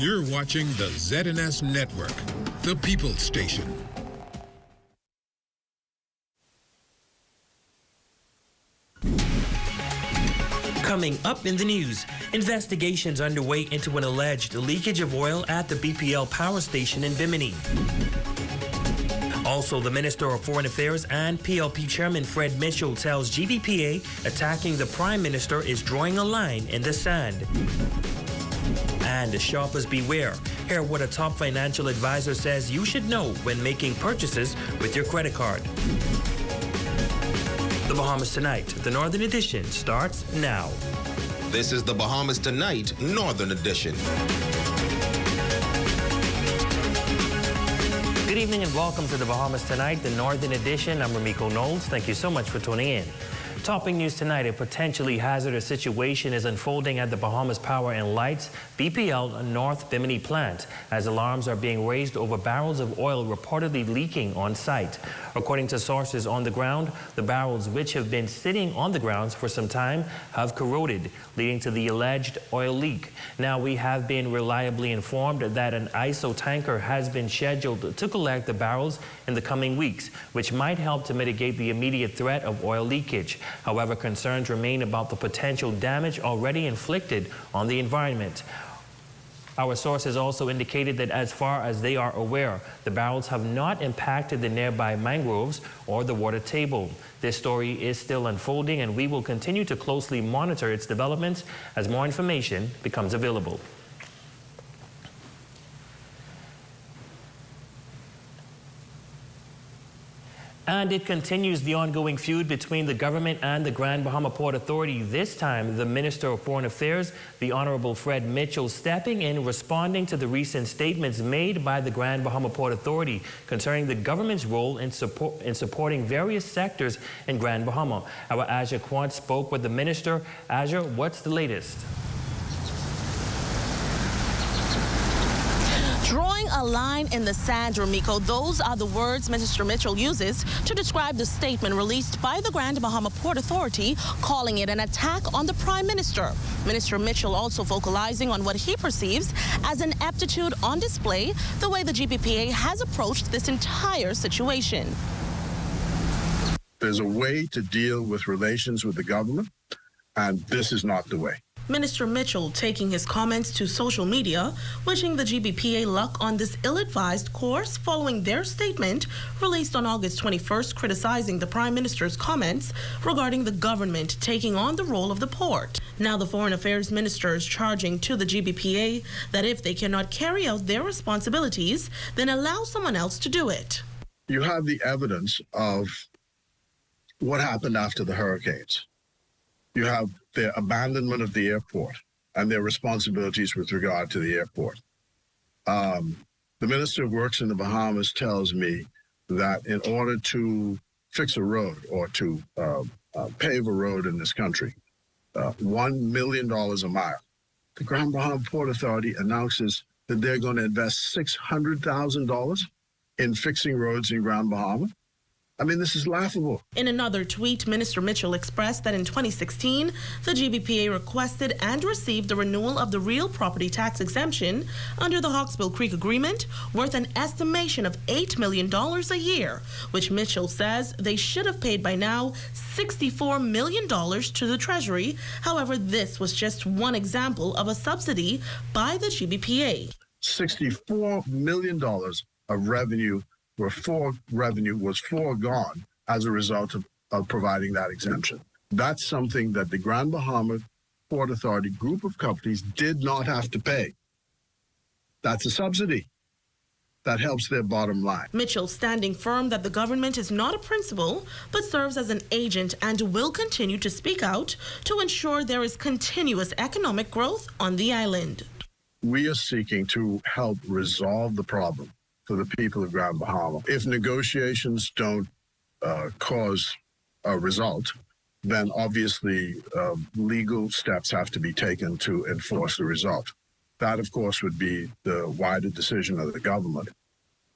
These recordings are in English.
You're watching the ZNS Network, the People's Station. Coming up in the news, investigations underway into an alleged leakage of oil at the BPL power station in Bimini. Also, the Minister of Foreign Affairs and PLP Chairman Fred Mitchell tells GBPA attacking the Prime Minister is drawing a line in the sand. And shoppers beware. Hear what a top financial advisor says you should know when making purchases with your credit card. The Bahamas Tonight, the Northern Edition, starts now. This is the Bahamas Tonight, Northern Edition. Good evening and welcome to the Bahamas Tonight, the Northern Edition. I'm Ramiko Knowles. Thank you so much for tuning in. Topping news tonight, a potentially hazardous situation is unfolding at the Bahamas Power and Lights BPL North Bimini plant as alarms are being raised over barrels of oil reportedly leaking on site. According to sources on the ground, the barrels, which have been sitting on the grounds for some time, have corroded, leading to the alleged oil leak. Now, we have been reliably informed that an ISO tanker has been scheduled to collect the barrels in the coming weeks, which might help to mitigate the immediate threat of oil leakage. However, concerns remain about the potential damage already inflicted on the environment. Our sources also indicated that as far as they are aware, the barrels have not impacted the nearby mangroves or the water table. This story is still unfolding, and we will continue to closely monitor its developments as more information becomes available. And it continues the ongoing feud between the government and the Grand Bahama Port Authority. This time, the Minister of Foreign Affairs, the Honorable Fred Mitchell, stepping in, responding to the recent statements made by the Grand Bahama Port Authority concerning the government's role in supporting various sectors in Grand Bahama. Our Aja Quant spoke with the Minister. Aja, what's the latest? Drawing a line in the sand, Ramiko, those are the words Minister Mitchell uses to describe the statement released by the Grand Bahama Port Authority, calling it an attack on the Prime Minister. Minister Mitchell also vocalizing on what he perceives as an aptitude on display, the way the GBPA has approached this entire situation. There's a way to deal with relations with the government, and this is not the way. Minister Mitchell taking his comments to social media, wishing the GBPA luck on this ill-advised course following their statement released on August 21st criticizing the Prime Minister's comments regarding the government taking on the role of the port. Now the Foreign Affairs Minister is charging to the GBPA that if they cannot carry out their responsibilities, then allow someone else to do it. You have the evidence of what happened after the hurricanes. You have their abandonment of the airport and their responsibilities with regard to the airport. The Minister of Works in the Bahamas tells me that in order to fix a road or to pave a road in this country, $1 million a mile, the Grand Bahama Port Authority announces that they're going to invest $600,000 in fixing roads in Grand Bahama. I mean, this is laughable. In another tweet, Minister Mitchell expressed that in 2016, the GBPA requested and received the renewal of the real property tax exemption under the Hawksbill Creek Agreement, worth an estimation of $8 million a year, which Mitchell says they should have paid by now $64 million to the Treasury. However, this was just one example of a subsidy by the GBPA. $64 million of revenue was foregone as a result of providing that exemption. That's something that the Grand Bahama Port Authority group of companies did not have to pay. That's a subsidy that helps their bottom line. Mitchell standing firm that the government is not a principal, but serves as an agent and will continue to speak out to ensure there is continuous economic growth on the island. We are seeking to help resolve the problem for the people of Grand Bahama. If negotiations don't cause a result, then obviously legal steps have to be taken to enforce the result. That, of course, would be the wider decision of the government.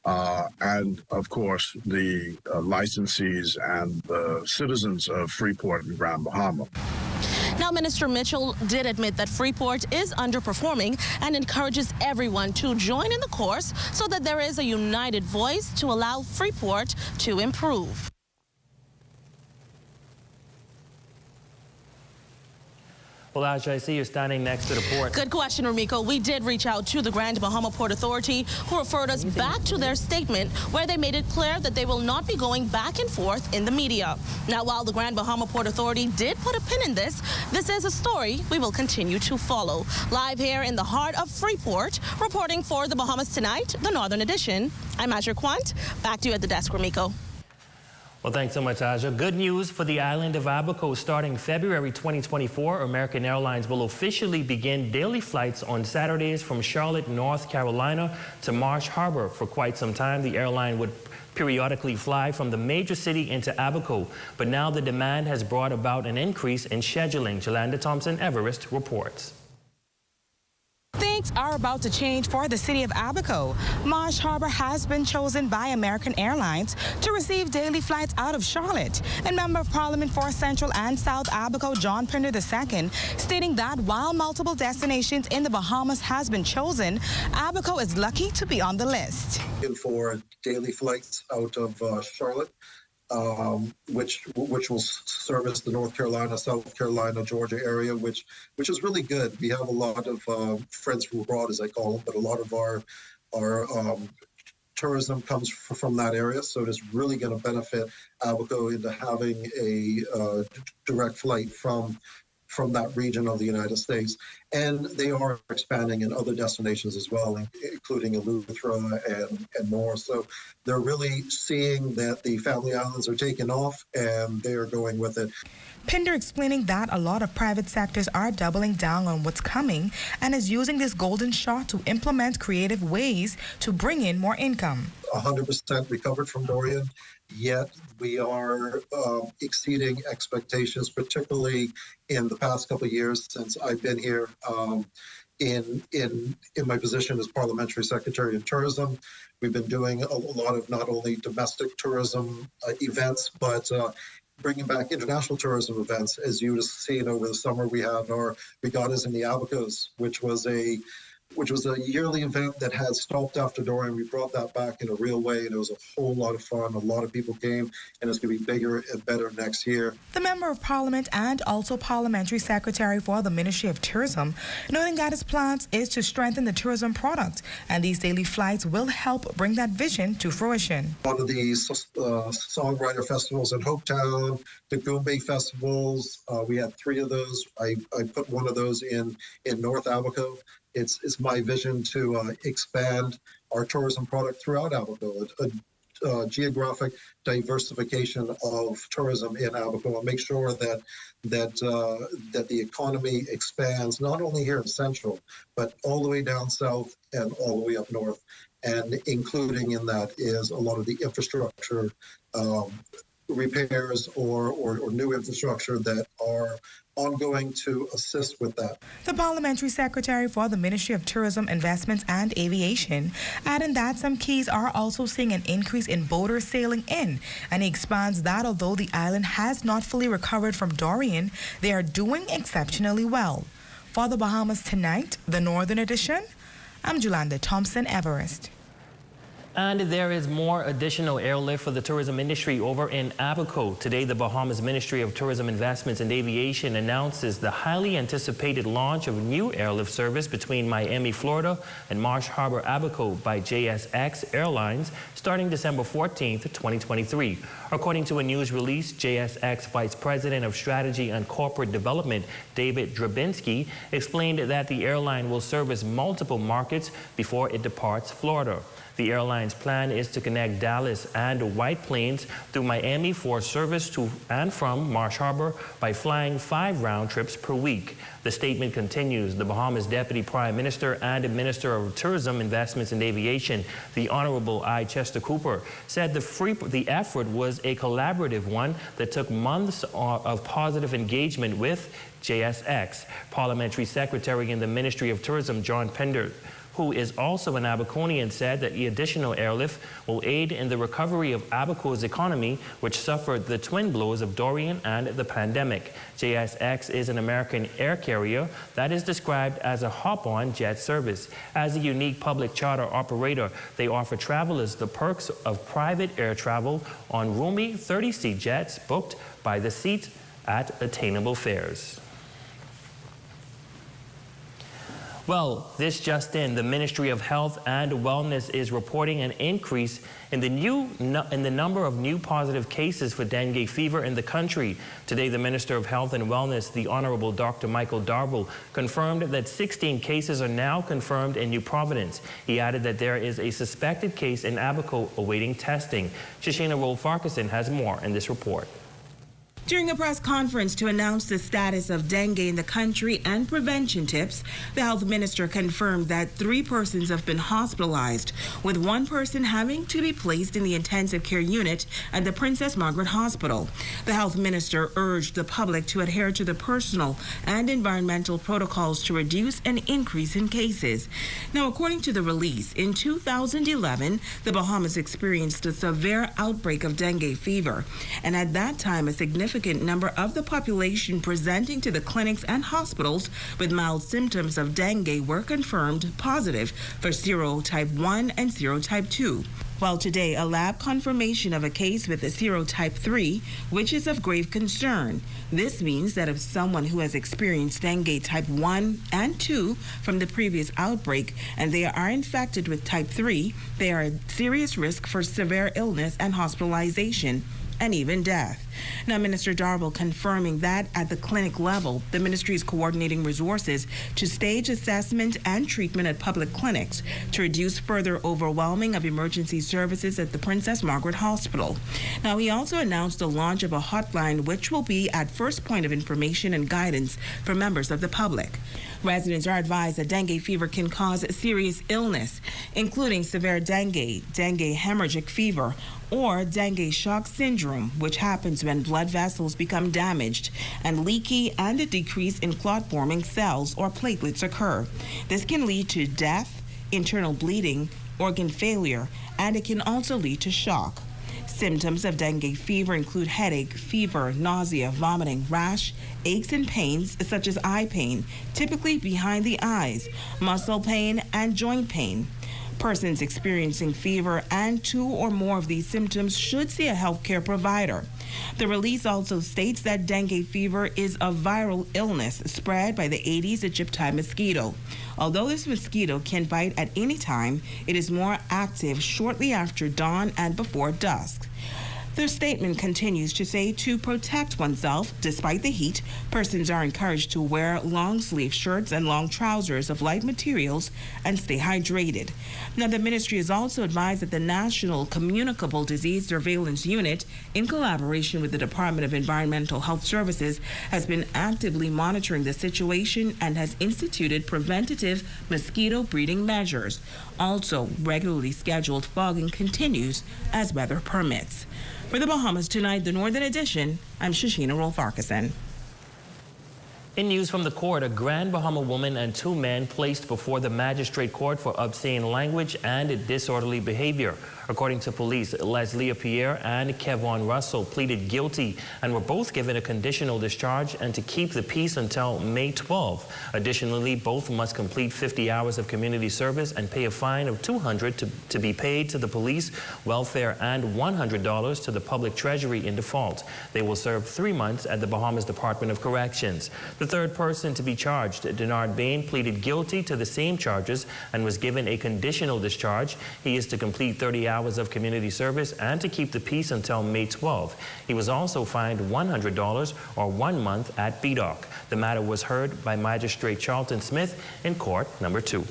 And, of course, the licensees and the citizens of Freeport and Grand Bahama. Now, Minister Mitchell did admit that Freeport is underperforming and encourages everyone to join in the course so that there is a united voice to allow Freeport to improve. Well, Aja, I see you're standing next to the port. Good question, Ramiko. We did reach out to the Grand Bahama Port Authority, who referred us back to their statement where they made it clear that they will not be going back and forth in the media. Now, while the Grand Bahama Port Authority did put a pin in this is a story we will continue to follow. Live here in the heart of Freeport, reporting for the Bahamas Tonight, the Northern Edition, I'm Asher Quant. Back to you at the desk, Ramiko. Well, thanks so much, Aja. Good news for the island of Abaco. Starting February 2024, American Airlines will officially begin daily flights on Saturdays from Charlotte, North Carolina to Marsh Harbor. For quite some time, the airline would periodically fly from the major city into Abaco, but now the demand has brought about an increase in scheduling. Jolanda Thompson-Everest reports. Things are about to change for the city of Abaco. Marsh Harbor has been chosen by American Airlines to receive daily flights out of Charlotte. And Member of Parliament for Central and South Abaco, John Pender II, stating that while multiple destinations in the Bahamas has been chosen, Abaco is lucky to be on the list. For daily flights out of Charlotte, which will service the North Carolina, South Carolina, Georgia area, which is really good. We have a lot of friends from abroad, as I call them, but a lot of our tourism comes from that area, so it is really going to benefit Abaco into having a direct flight from that region of the United States. And they are expanding in other destinations as well, including Eleuthera and more. So they're really seeing that the Family Islands are taking off and they are going with it. Pender explaining that a lot of private sectors are doubling down on what's coming and is using this golden shot to implement creative ways to bring in more income. 100% recovered from Dorian, yet we are exceeding expectations, particularly in the past couple of years since I've been here in my position as Parliamentary Secretary of Tourism. We've been doing a lot of not only domestic tourism events, but bringing back international tourism events. As you have seen over the summer, we have our regattas in the Abacos, which was a yearly event that had stopped after Dorian. We brought that back in a real way, and it was a whole lot of fun. A lot of people came, and it's going to be bigger and better next year. The Member of Parliament and also Parliamentary Secretary for the Ministry of Tourism, noting that his plans is to strengthen the tourism product, and these daily flights will help bring that vision to fruition. One of the songwriter festivals in Hopetown, the Goombay festivals, we had 3 of those. I put one of those in North Abaco. It's my vision to expand our tourism product throughout Abaco, a geographic diversification of tourism in Abaco, and make sure that the economy expands not only here in Central, but all the way down south and all the way up north. And including in that is a lot of the infrastructure repairs or new infrastructure that are ongoing to assist with that. The Parliamentary Secretary for the Ministry of Tourism, Investments and Aviation, adding that some keys are also seeing an increase in boaters sailing in, and he expands that although the island has not fully recovered from Dorian, they are doing exceptionally well. For the Bahamas Tonight, the Northern Edition, I'm Jolanda Thompson-Everest. And there is more additional airlift for the tourism industry over in Abaco. Today, the Bahamas Ministry of Tourism, Investments and Aviation announces the highly anticipated launch of a new airlift service between Miami, Florida and Marsh Harbor, Abaco by JSX Airlines starting December 14th, 2023. According to a news release, JSX Vice President of Strategy and Corporate Development, David Drabinski, explained that the airline will service multiple markets before it departs Florida. The airline's plan is to connect Dallas and White Plains through Miami for service to and from Marsh Harbor by flying 5 round trips per week. The statement continues. The Bahamas Deputy Prime Minister and Minister of Tourism, Investments and Aviation, the Honorable I. Chester Cooper, said the effort was a collaborative one that took months of positive engagement with JSX. Parliamentary Secretary in the Ministry of Tourism, John Pender, who is also an Abaconian, said that the additional airlift will aid in the recovery of Abaco's economy, which suffered the twin blows of Dorian and the pandemic. JSX is an American air carrier that is described as a hop-on jet service. As a unique public charter operator, they offer travelers the perks of private air travel on roomy 30-seat jets booked by the seat at attainable fares. Well, this just in, the Ministry of Health and Wellness is reporting an increase in the number of new positive cases for dengue fever in the country. Today, the Minister of Health and Wellness, the Honorable Dr. Michael Darville, confirmed that 16 cases are now confirmed in New Providence. He added that there is a suspected case in Abaco awaiting testing. Shashina Roll-Farquharson has more in this report. During a press conference to announce the status of dengue in the country and prevention tips, the health minister confirmed that 3 persons have been hospitalized, with 1 person having to be placed in the intensive care unit at the Princess Margaret Hospital. The health minister urged the public to adhere to the personal and environmental protocols to reduce an increase in cases. Now, according to the release, in 2011, the Bahamas experienced a severe outbreak of dengue fever, and at that time, a significant number of the population presenting to the clinics and hospitals with mild symptoms of dengue were confirmed positive for serotype 1 and serotype 2. While today, a lab confirmation of a case with a serotype 3, which is of grave concern. This means that if someone who has experienced dengue type 1 and 2 from the previous outbreak and they are infected with type 3, they are at serious risk for severe illness and hospitalization, and even death. Now, Minister Darville confirming that at the clinic level, the ministry is coordinating resources to stage assessment and treatment at public clinics to reduce further overwhelming of emergency services at the Princess Margaret Hospital. Now, he also announced the launch of a hotline which will be at first point of information and guidance for members of the public. Residents are advised that dengue fever can cause serious illness, including severe dengue hemorrhagic fever, or dengue shock syndrome, which happens when blood vessels become damaged and leaky and a decrease in clot-forming cells or platelets occur. This can lead to death, internal bleeding, organ failure, and it can also lead to shock. Symptoms of dengue fever include headache, fever, nausea, vomiting, rash, aches and pains such as eye pain, typically behind the eyes, muscle pain, and joint pain. Persons experiencing fever and 2 or more of these symptoms should see a healthcare provider. The release also states that dengue fever is a viral illness spread by the Aedes aegypti mosquito. Although this mosquito can bite at any time, it is more active shortly after dawn and before dusk. The statement continues to say to protect oneself despite the heat, persons are encouraged to wear long-sleeve shirts and long trousers of light materials and stay hydrated. Now, the ministry has also advised that the National Communicable Disease Surveillance Unit, in collaboration with the Department of Environmental Health Services, has been actively monitoring the situation and has instituted preventative mosquito breeding measures. Also, regularly scheduled fogging continues as weather permits. For the Bahamas Tonight, the Northern Edition, I'm Shashina Roll-Farquharson. In news from the court, a Grand Bahama woman and 2 men placed before the magistrate court for obscene language and disorderly behavior. According to police, Leslie Pierre and Kevon Russell pleaded guilty and were both given a conditional discharge and to keep the peace until May 12. Additionally, both must complete 50 hours of community service and pay a fine of $200 to be paid to the police, welfare, and $100 to the public treasury in default. They will serve 3 months at the Bahamas Department of Corrections. The third person to be charged, Denard Bain, pleaded guilty to the same charges and was given a conditional discharge. He is to complete 30 hours of community service and to keep the peace until May 12. He was also fined $100 or 1 month at BDOC. The matter was heard by Magistrate Charlton Smith in Court Number 2.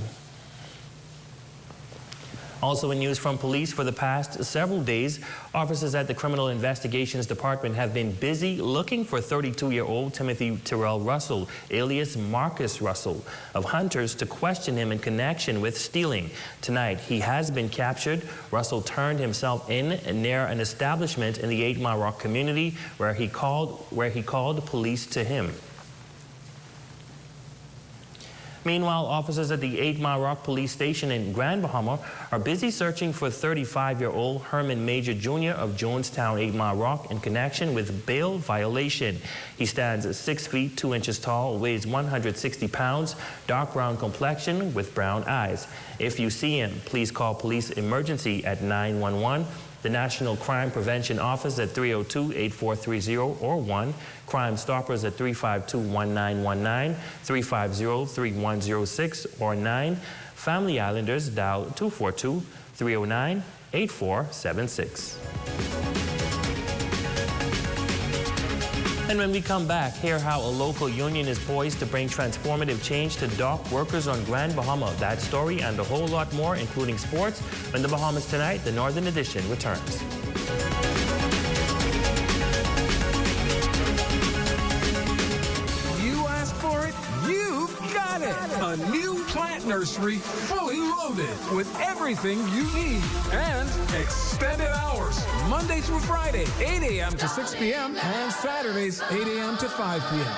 Also in news from police, for the past several days, officers at the Criminal Investigations Department have been busy looking for 32-year-old Timothy Terrell Russell, alias Marcus Russell, of Hunters, to question him in connection with stealing. Tonight, he has been captured. Russell turned himself in near an establishment in the 8 Mile Rock community where he called police to him. Meanwhile, officers at the 8 Mile Rock Police Station in Grand Bahama are busy searching for 35-year-old Herman Major Jr. of Jonestown, 8 Mile Rock in connection with bail violation. He stands 6 feet 2 inches tall, weighs 160 pounds, dark brown complexion with brown eyes. If you see him, please call police emergency at 911. The National Crime Prevention Office at 302-8430 or 1, Crime Stoppers at 352-1919, 350-3106 or 9, Family Islanders dial 242-309-8476. And when we come back, hear how a local union is poised to bring transformative change to dock workers on Grand Bahama. That story and a whole lot more, including sports, when the Bahamas Tonight, the Northern Edition, returns. You asked for it, you've got it. A new plant nursery, fully loaded with everything you need. And extended hours, Monday through Friday, 8 a.m. to 6 p.m. and Saturdays, 8 a.m. to 5 p.m.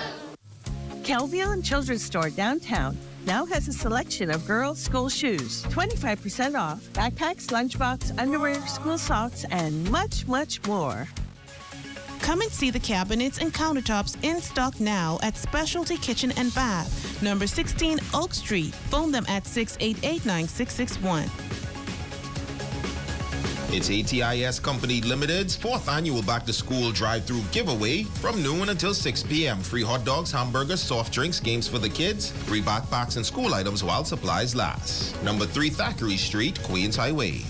Kelvion Children's Store downtown now has a selection of girls' school shoes, 25% off, backpacks, lunchbox, underwear, school socks, and much, much more. Come and see the cabinets and countertops in stock now at Specialty Kitchen and Bath, number 16 Oak Street. Phone them at 688-9661. It's ATIS Company Limited's 4th annual back-to-school drive-through giveaway from noon until 6 p.m. Free hot dogs, hamburgers, soft drinks, games for the kids, free backpacks and school items while supplies last. Number 3 Thackeray Street, Queens Highway.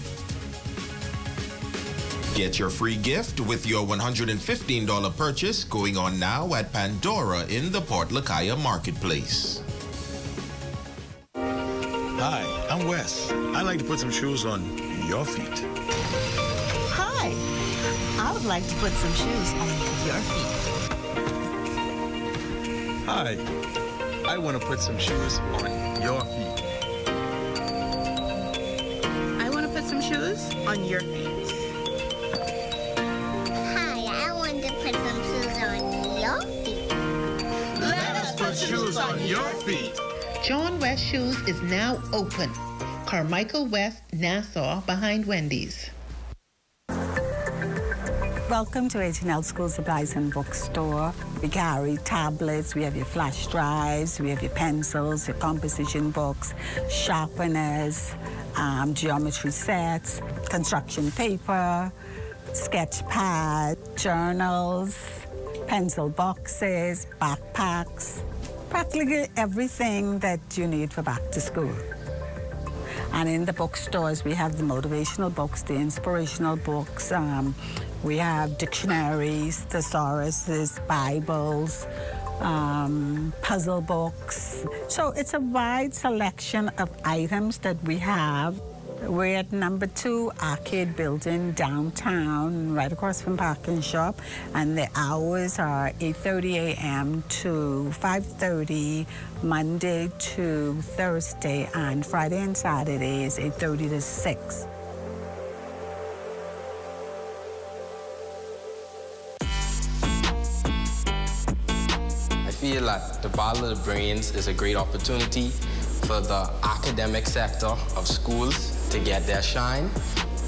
Get your free gift with your $115 purchase going on now at Pandora in the Port Lacaya Marketplace. Hi, I'm Wes. I'd like to put some shoes on your feet. Hi, I would like to put some shoes on your feet. Hi, I want to put some shoes on your feet. I want to put some shoes on your feet. Shoes on your feet. John West Shoes is now open. Carmichael West, Nassau, behind Wendy's. Welcome to H&L School Supplies and Bookstore. We carry tablets, we have your flash drives, we have your pencils, your composition books, sharpeners, geometry sets, construction paper, sketch pad, journals, pencil boxes, backpacks, practically everything that you need for back to school. And in the bookstores, we have the motivational books, the inspirational books. We have dictionaries, thesauruses, Bibles, puzzle books. So it's a wide selection of items that we have. We're at number 2 Arcade Building downtown, right across from Parking Shop, and the hours are 8:30 a.m. to 5:30, Monday to Thursday, and Friday and Saturday is 8:30 to 6. I feel that the Battle of the Brains is a great opportunity for the academic sector of schools to get their shine.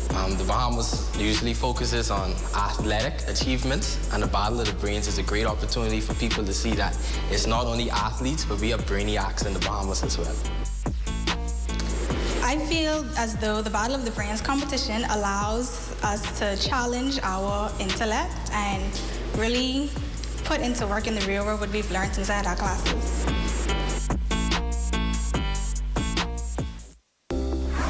The Bahamas usually focuses on athletic achievements, and the Battle of the Brains is a great opportunity for people to see that it's not only athletes, but we have brainiacs in the Bahamas as well. I feel as though the Battle of the Brains competition allows us to challenge our intellect and really put into work in the real world what we've learned inside our classes.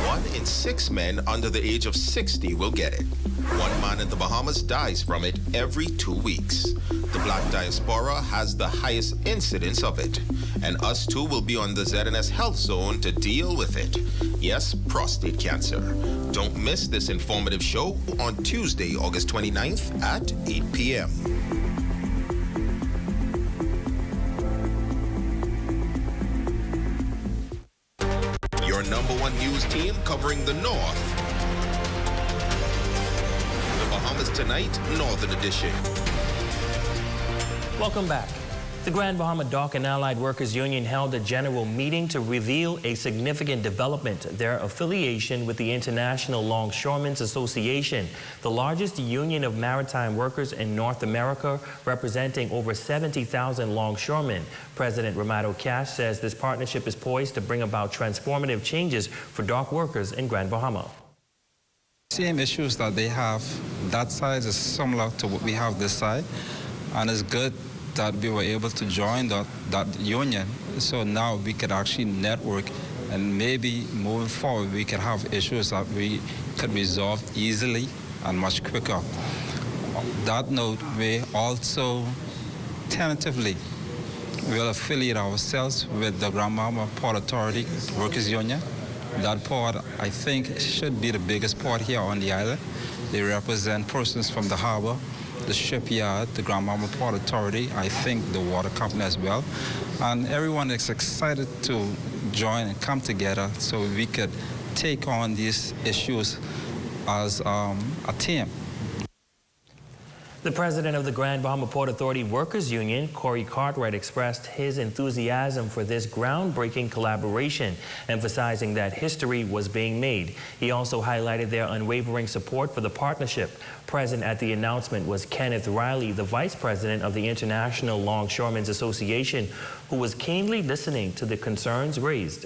1 in 6 men under the age of 60 will get it. 1 man in the Bahamas dies from it every 2 weeks. The black diaspora has the highest incidence of it, and us too will be on the ZNS Health Zone to deal with it. Yes, prostate cancer. Don't miss this informative show on Tuesday, August 29th at 8 p.m. Your #1 news team covering the North. The Bahamas Tonight, Northern Edition. Welcome back. The Grand Bahama Dock and Allied Workers Union held a general meeting to reveal a significant development, their affiliation with the International Longshoremen's Association, the largest union of maritime workers in North America, representing over 70,000 longshoremen. President Ramado Cash says this partnership is poised to bring about transformative changes for dock workers in Grand Bahama. Same issues that they have, that side is similar to what we have this side, and it's good that we were able to join that union, so now we could actually network, and maybe moving forward we could have issues that we could resolve easily and much quicker. That note, we also tentatively will affiliate ourselves with the Grand Bahama Port Authority Workers Union. That port, I think, should be the biggest port here on the island. They represent persons from the harbor, the shipyard, the Grand Bahama Port Authority, I think the water company as well. And everyone is excited to join and come together so we could take on these issues as a team. The president of the Grand Bahama Port Authority Workers Union, Corey Cartwright, expressed his enthusiasm for this groundbreaking collaboration, emphasizing that history was being made. He also highlighted their unwavering support for the partnership. Present at the announcement was Kenneth Riley, the vice president of the International Longshoremen's Association, who was keenly listening to the concerns raised.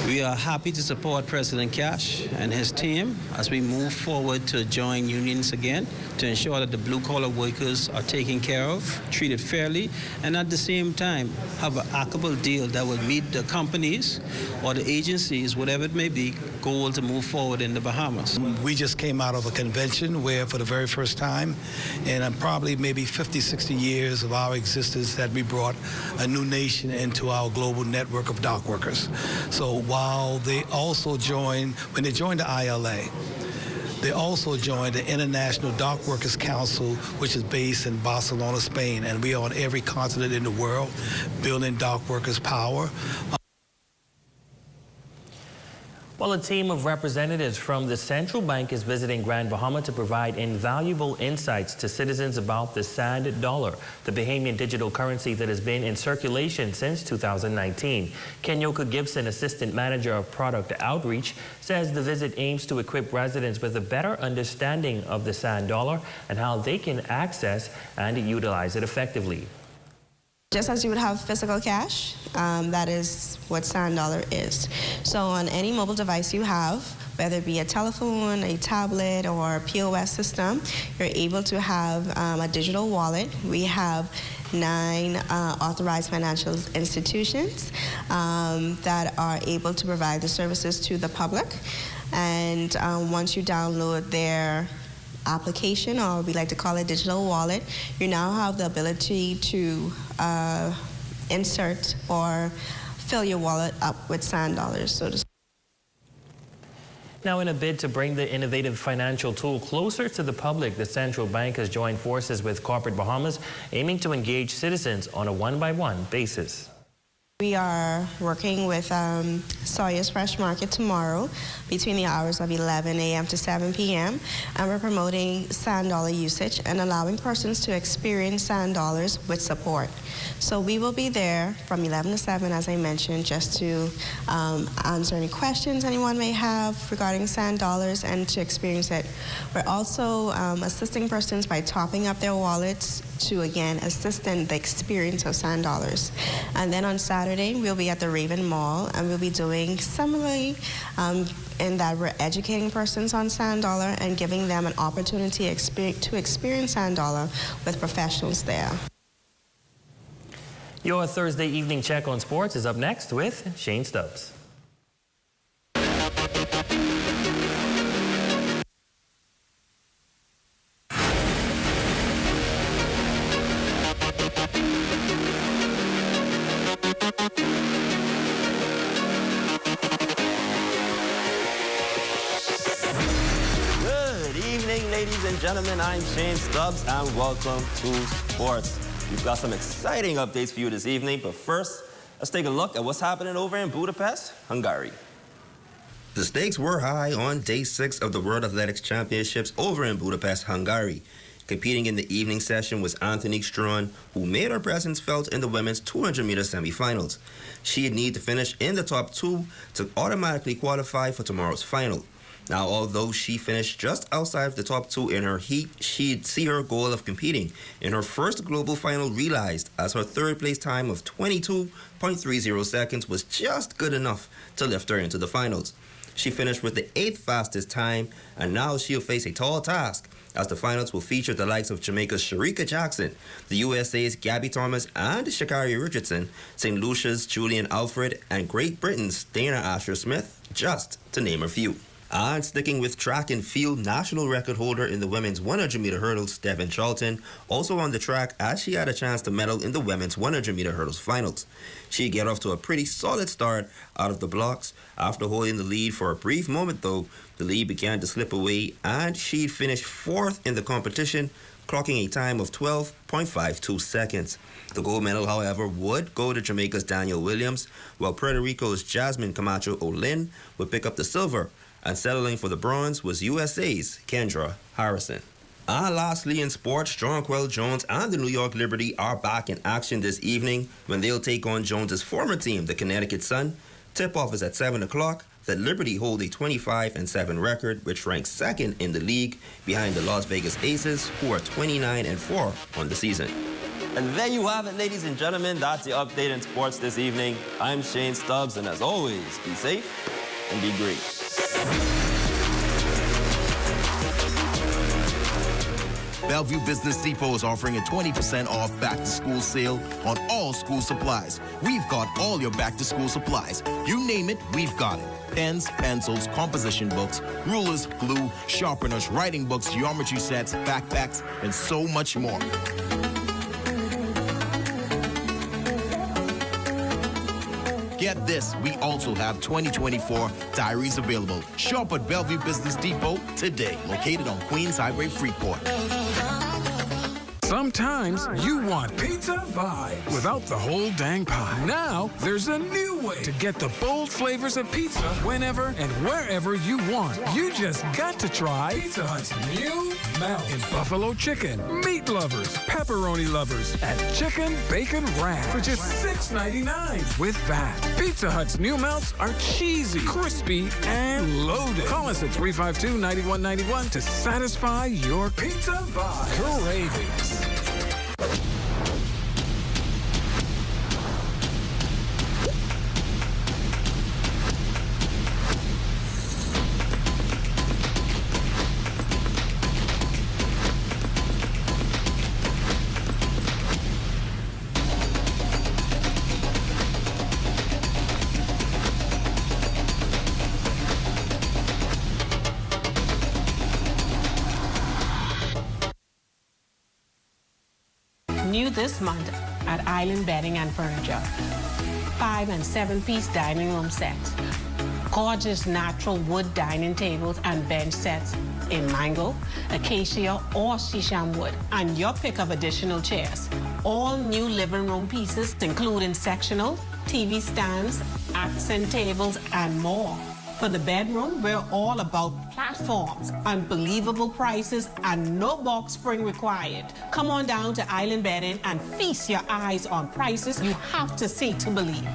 We are happy to support President Cash and his team as we move forward to join unions again to ensure that the blue-collar workers are taken care of, treated fairly, and at the same time have an amicable deal that will meet the companies or the agencies, whatever it may be, goal to move forward in the Bahamas. We just came out of a convention where for the very first time in probably maybe 50, 60 years of our existence that we brought a new nation into our global network of dock workers. So while they also joined, when they joined the ILA, they also joined the International Dock Workers Council, which is based in Barcelona, Spain, and we are on every continent in the world building dock workers' power. Well, a team of representatives from the central bank is visiting Grand Bahama to provide invaluable insights to citizens about the sand dollar, the Bahamian digital currency that has been in circulation since 2019. Kenyoka Gibson, assistant manager of product outreach, says the visit aims to equip residents with a better understanding of the sand dollar and how they can access and utilize it effectively. Just as you would have physical cash, that is what sand dollar is. So on any mobile device you have, whether it be a telephone, a tablet, or a POS system, you're able to have a digital wallet. We have 9 authorized financial institutions that are able to provide the services to the public. And once you download their application, or we like to call it digital wallet, you now have the ability to insert or fill your wallet up with sand dollars, so to speak. Now, in a bid to bring the innovative financial tool closer to the public, the central bank has joined forces with Corporate Bahamas, aiming to engage citizens on a one-by-one basis. We are working with Sawyer's Fresh Market tomorrow between the hours of 11 a.m. to 7 p.m. and we're promoting sand dollar usage and allowing persons to experience sand dollars with support. So we will be there from 11 to 7, as I mentioned, just to answer any questions anyone may have regarding sand dollars and to experience it. We're also assisting persons by topping up their wallets to, again, assist in the experience of sand dollars. And then on Saturday, we'll be at the Raven Mall, and we'll be doing similarly in that we're educating persons on sand dollar and giving them an opportunity to experience sand dollar with professionals there. Your Thursday evening check on sports is up next with Shane Stubbs. Good evening, ladies and gentlemen. I'm Shane Stubbs, and welcome to Sports. We've got some exciting updates for you this evening, but first, let's take a look at what's happening over in Budapest, Hungary. The stakes were high on day 6 of the World Athletics Championships over in Budapest, Hungary. Competing in the evening session was Anthony Strawn, who made her presence felt in the women's 200-meter semifinals. She'd need to finish in the top 2 to automatically qualify for tomorrow's final. Now, although she finished just outside of the top 2 in her heat, she'd see her goal of competing in her first global final realized, as her third-place time of 22.30 seconds was just good enough to lift her into the finals. She finished with the 8th fastest time, and now she'll face a tall task, as the finals will feature the likes of Jamaica's Sharika Jackson, the USA's Gabby Thomas and Sha'Carri Richardson, St. Lucia's Julian Alfred, and Great Britain's Dana Asher-Smith, just to name a few. And sticking with track and field, national record holder in the women's 100-meter hurdles, Devin Charlton, also on the track as she had a chance to medal in the women's 100-meter hurdles finals. She get off to a pretty solid start out of the blocks. After holding the lead for a brief moment, though, the lead began to slip away and she'd finished 4th in the competition, clocking a time of 12.52 seconds. The gold medal, however, would go to Jamaica's Daniel Williams, while Puerto Rico's Jasmine Camacho Olin would pick up the silver, and settling for the bronze was USA's Kendra Harrison. And lastly, in sports, Jonquel Jones and the New York Liberty are back in action this evening when they'll take on Jones's former team, the Connecticut Sun. Tip-off is at 7 o'clock. The Liberty hold a 25-7 record, which ranks 2nd in the league behind the Las Vegas Aces, who are 29-4 on the season. And there you have it, ladies and gentlemen. That's the update in sports this evening. I'm Shane Stubbs, and as always, be safe and be great. Bellevue Business Depot is offering a 20% off back-to-school sale on all school supplies. We've got all your back-to-school supplies. You name it, we've got it. Pens, pencils, composition books, rulers, glue, sharpeners, writing books, geometry sets, backpacks, and so much more. Get this, we also have 2024 diaries available. Shop at Bellevue Business Depot today, located on Queens Highway, Freeport. Sometimes you want pizza vibe without the whole dang pie. Now, there's a new way to get the bold flavors of pizza whenever and wherever you want. You just got to try Pizza Hut's new melt in buffalo chicken, meat lovers, pepperoni lovers, and chicken bacon wrap for just $6.99 with VAT. Pizza Hut's new melts are cheesy, crispy, and loaded. Call us at 352-9191 to satisfy your pizza vibe cravings. New this month at Island Bedding and Furniture. 5- and 7-piece dining room sets. Gorgeous natural wood dining tables and bench sets in mango, acacia, or shisham wood. And your pick of additional chairs. All new living room pieces, including sectional, TV stands, accent tables, and more. For the bedroom, we're all about platforms, unbelievable prices, and no box spring required. Come on down to Island Bedding and feast your eyes on prices you have to see to believe.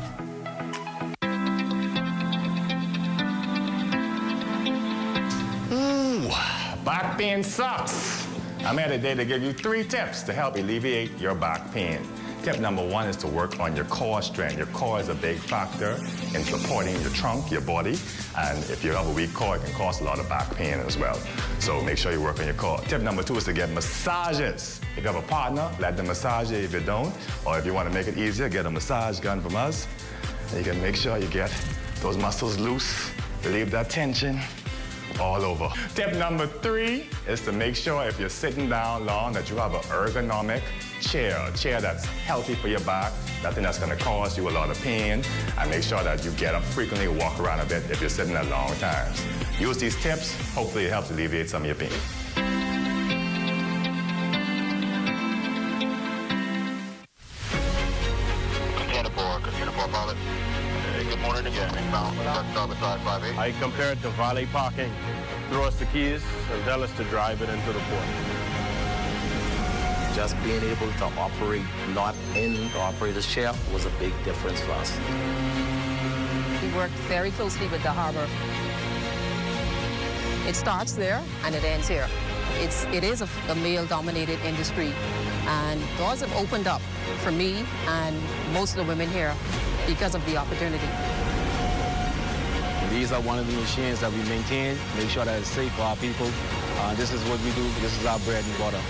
Ooh, back pain sucks. I'm here today to give you 3 tips to help alleviate your back pain. Tip number 1 is to work on your core strength. Your core is a big factor in supporting your trunk, your body, and if you have a weak core, it can cause a lot of back pain as well. So make sure you work on your core. Tip number 2 is to get massages. If you have a partner, let them massage you. If you don't, or if you want to make it easier, get a massage gun from us. And you can make sure you get those muscles loose, relieve that tension all over. Tip number 3 is to make sure if you're sitting down long that you have an ergonomic chair, a chair that's healthy for your back, nothing that's going to cause you a lot of pain, and make sure that you get up frequently, walk around a bit if you're sitting at long times. Use these tips, hopefully it helps alleviate some of your pain. Kidnapper pilot. Good morning again, inbound. I compared to valet parking. Throw us the keys and tell us to drive it into the port. just being able to operate not in the operator's chair was a big difference for us. We work very closely with the harbor. It starts there and it ends here. It is a male-dominated industry, and doors have opened up for me and most of the women here because of the opportunity. These are one of the machines that we maintain, make sure that it's safe for our people. This is what we do. This is our bread and butter.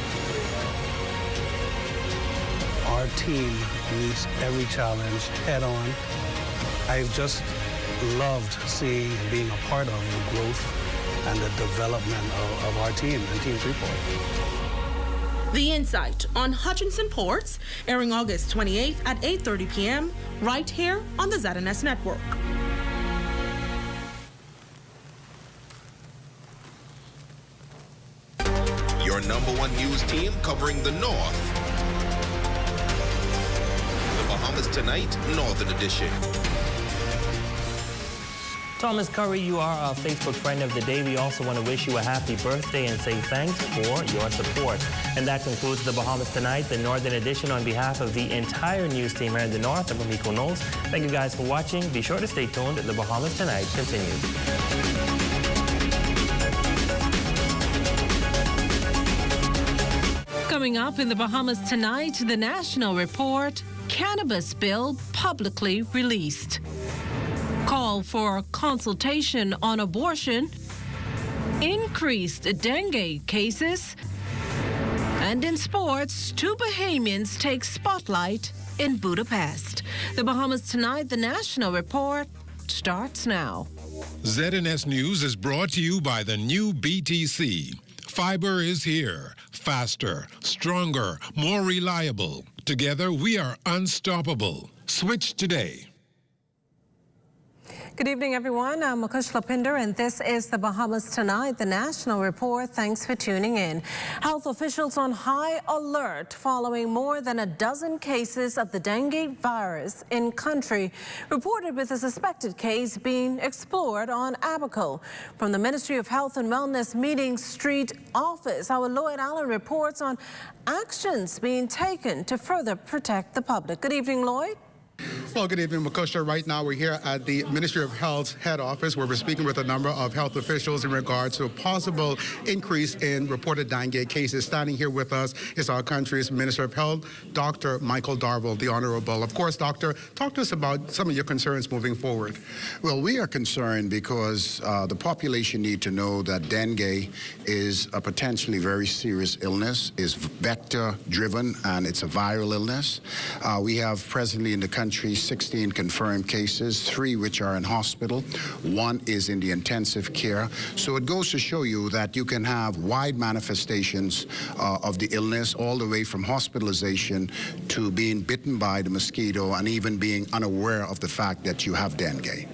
Our team meets every challenge head on. I've just loved seeing and being a part of the growth and the development of our team and Team Freeport. The Insight on Hutchinson Ports, airing August 28th at 8:30 p.m. right here on the ZNS Network. Your #1 news team covering the North. The Bahamas Tonight, Northern Edition. Thomas Curry, you are our Facebook friend of the day. We also want to wish you a happy birthday and say thanks for your support. And that concludes the Bahamas Tonight, the Northern Edition. On behalf of the entire news team here in the North, I'm Miko Knowles. Thank you guys for watching. Be sure to stay tuned. The Bahamas Tonight continues. Coming up in the Bahamas Tonight, the National Report, Cannabis Bill publicly released. Call for consultation on abortion, increased dengue cases, and in sports, 2 Bahamians take spotlight in Budapest. The Bahamas Tonight, the National Report, starts now. ZNS News is brought to you by the new BTC. Fiber is here. Faster, stronger, more reliable. Together, we are unstoppable. Switch today. Good evening, everyone. I'm Mukush Lapinder, and this is the Bahamas Tonight, the National Report. Thanks for tuning in. Health officials on high alert following more than a dozen cases of the dengue virus in country, reported with a suspected case being explored on Abaco. From the Ministry of Health and Wellness Meeting Street office, our Lloyd Allen reports on actions being taken to further protect the public. Good evening, Lloyd. Well, good evening, Makusha. Right now, we're here at the Ministry of Health's head office, where we're speaking with a number of health officials in regards to a possible increase in reported dengue cases. Standing here with us is our country's Minister of Health, Dr. Michael Darville, the Honorable. Of course, Doctor, talk to us about some of your concerns moving forward. Well, we are concerned because the population need to know that dengue is a potentially very serious illness, is vector-driven, and it's a viral illness. We have presently in the country 16 confirmed cases, 3 which are in hospital, 1 is in the intensive care. So it goes to show you that you can have wide manifestations of the illness, all the way from hospitalization to being bitten by the mosquito and even being unaware of the fact that you have dengue.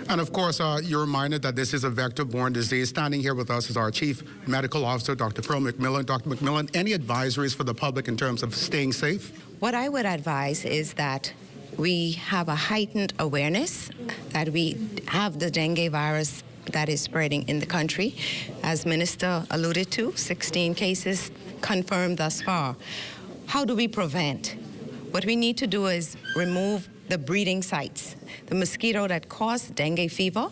And of course, you're reminded that this is a vector-borne disease. Standing here with us is our Chief Medical Officer, Dr. Pearl McMillan. Dr. McMillan, any advisories for the public in terms of staying safe? What I would advise is that we have a heightened awareness that we have the dengue virus that is spreading in the country. As Minister alluded to, 16 cases confirmed thus far. How do we prevent? What we need to do is remove the breeding sites. The mosquito that caused dengue fever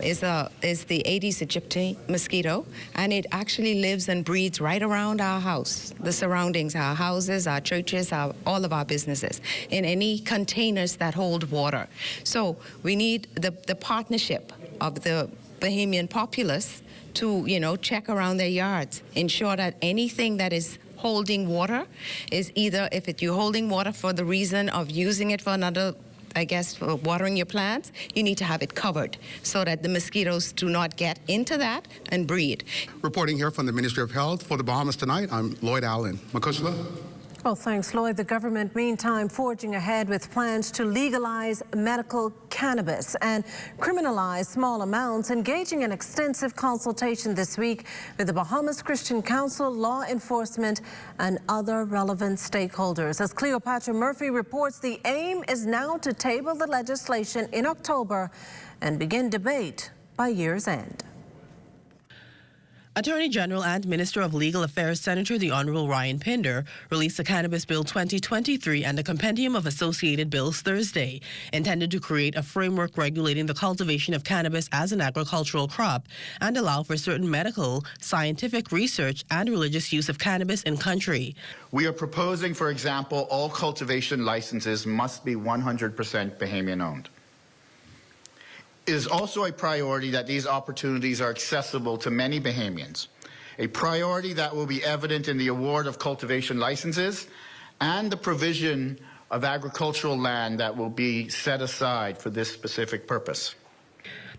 is the Aedes aegypti mosquito, and it actually lives and breeds right around our house, the surroundings, our houses, our churches, all of our businesses, in any containers that hold water. So we need the partnership of the Bahamian populace to, check around their yards, ensure that anything that is holding water is either, if you're holding water for the reason of using it for another, for watering your plants, you need to have it covered so that the mosquitoes do not get into that and breed. Reporting here from the Ministry of Health for the Bahamas Tonight, I'm Lloyd Allen. Makushla. Well, thanks, Lloyd. The government, meantime, forging ahead with plans to legalize medical cannabis and criminalize small amounts, engaging in extensive consultation this week with the Bahamas Christian Council, law enforcement, and other relevant stakeholders. As Cleopatra Murphy reports, the aim is now to table the legislation in October and begin debate by year's end. Attorney General and Minister of Legal Affairs Senator the Honorable Ryan Pinder released the Cannabis Bill 2023 and a compendium of associated bills Thursday, intended to create a framework regulating the cultivation of cannabis as an agricultural crop and allow for certain medical, scientific research and religious use of cannabis in country. We are proposing, for example, all cultivation licenses must be 100% Bahamian owned. It is also a priority that these opportunities are accessible to many Bahamians, a priority that will be evident in the award of cultivation licenses and the provision of agricultural land that will be set aside for this specific purpose.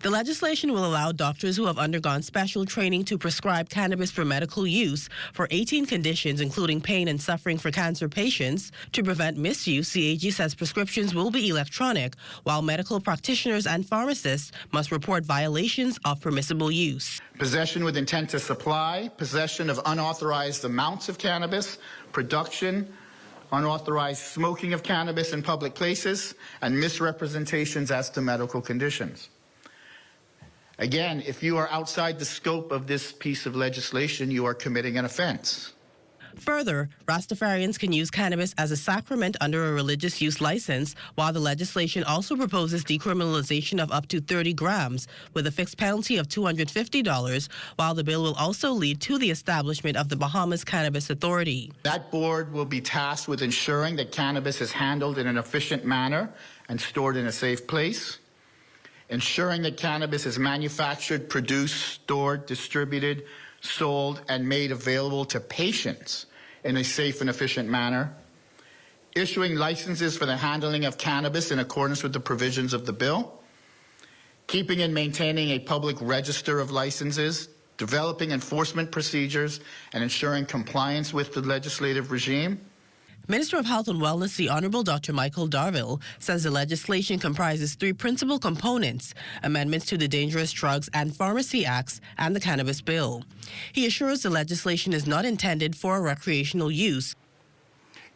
The legislation will allow doctors who have undergone special training to prescribe cannabis for medical use for 18 conditions, including pain and suffering for cancer patients. To prevent misuse, the AG says prescriptions will be electronic, while medical practitioners and pharmacists must report violations of permissible use. Possession with intent to supply, possession of unauthorized amounts of cannabis, production, unauthorized smoking of cannabis in public places, and misrepresentations as to medical conditions. Again, if you are outside the scope of this piece of legislation, you are committing an offense. Further, Rastafarians can use cannabis as a sacrament under a religious use license, while the legislation also proposes decriminalization of up to 30 grams with a fixed penalty of $250, while the bill will also lead to the establishment of the Bahamas Cannabis Authority. That board will be tasked with ensuring that cannabis is handled in an efficient manner and stored in a safe place, ensuring that cannabis is manufactured, produced, stored, distributed, sold, and made available to patients in a safe and efficient manner, issuing licenses for the handling of cannabis in accordance with the provisions of the bill, keeping and maintaining a public register of licenses, developing enforcement procedures, and ensuring compliance with the legislative regime. Minister of Health and Wellness, the Honorable Dr. Michael Darville, says the legislation comprises three principal components: amendments to the Dangerous Drugs and Pharmacy Acts and the Cannabis Bill. He assures the legislation is not intended for recreational use.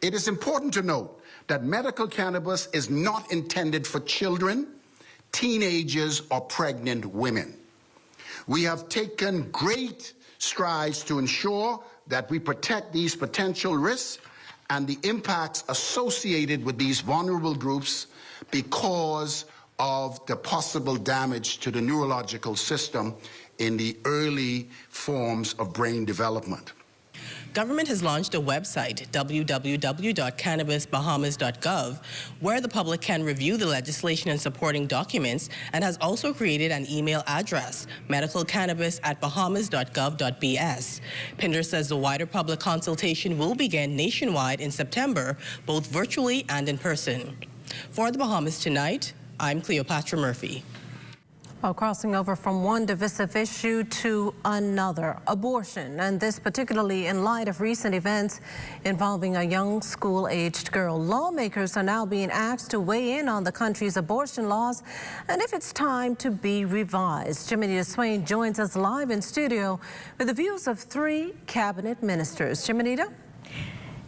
It is important to note that medical cannabis is not intended for children, teenagers, or pregnant women. We have taken great strides to ensure that we protect these potential risks and the impacts associated with these vulnerable groups because of the possible damage to the neurological system in the early forms of brain development. Government has launched a website, www.cannabisbahamas.gov, where the public can review the legislation and supporting documents, and has also created an email address, medicalcannabis@bahamas.gov.bs. Pinder says the wider public consultation will begin nationwide in September, both virtually and in person. For the Bahamas Tonight, I'm Cleopatra Murphy. Well, crossing over from one divisive issue to another, abortion, and this particularly in light of recent events involving a young school-aged girl. Lawmakers are now being asked to weigh in on the country's abortion laws and if it's time to be revised. Jiminita Swain joins us live in studio with the views of three cabinet ministers. Jiminita?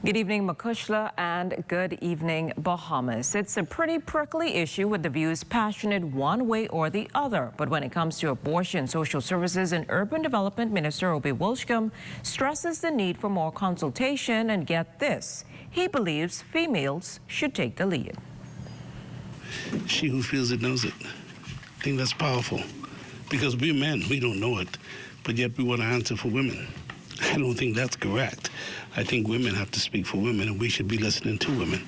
Good evening, Makushla, and good evening, Bahamas. It's a pretty prickly issue with the views passionate one way or the other. But when it comes to abortion, Social Services and Urban Development Minister Obi Wolshcombe stresses the need for more consultation, and get this, he believes females should take the lead. She who feels it knows it. I think that's powerful because we're men, we don't know it, but yet we want to answer for women. I don't think that's correct. I think women have to speak for women, and we should be listening to women.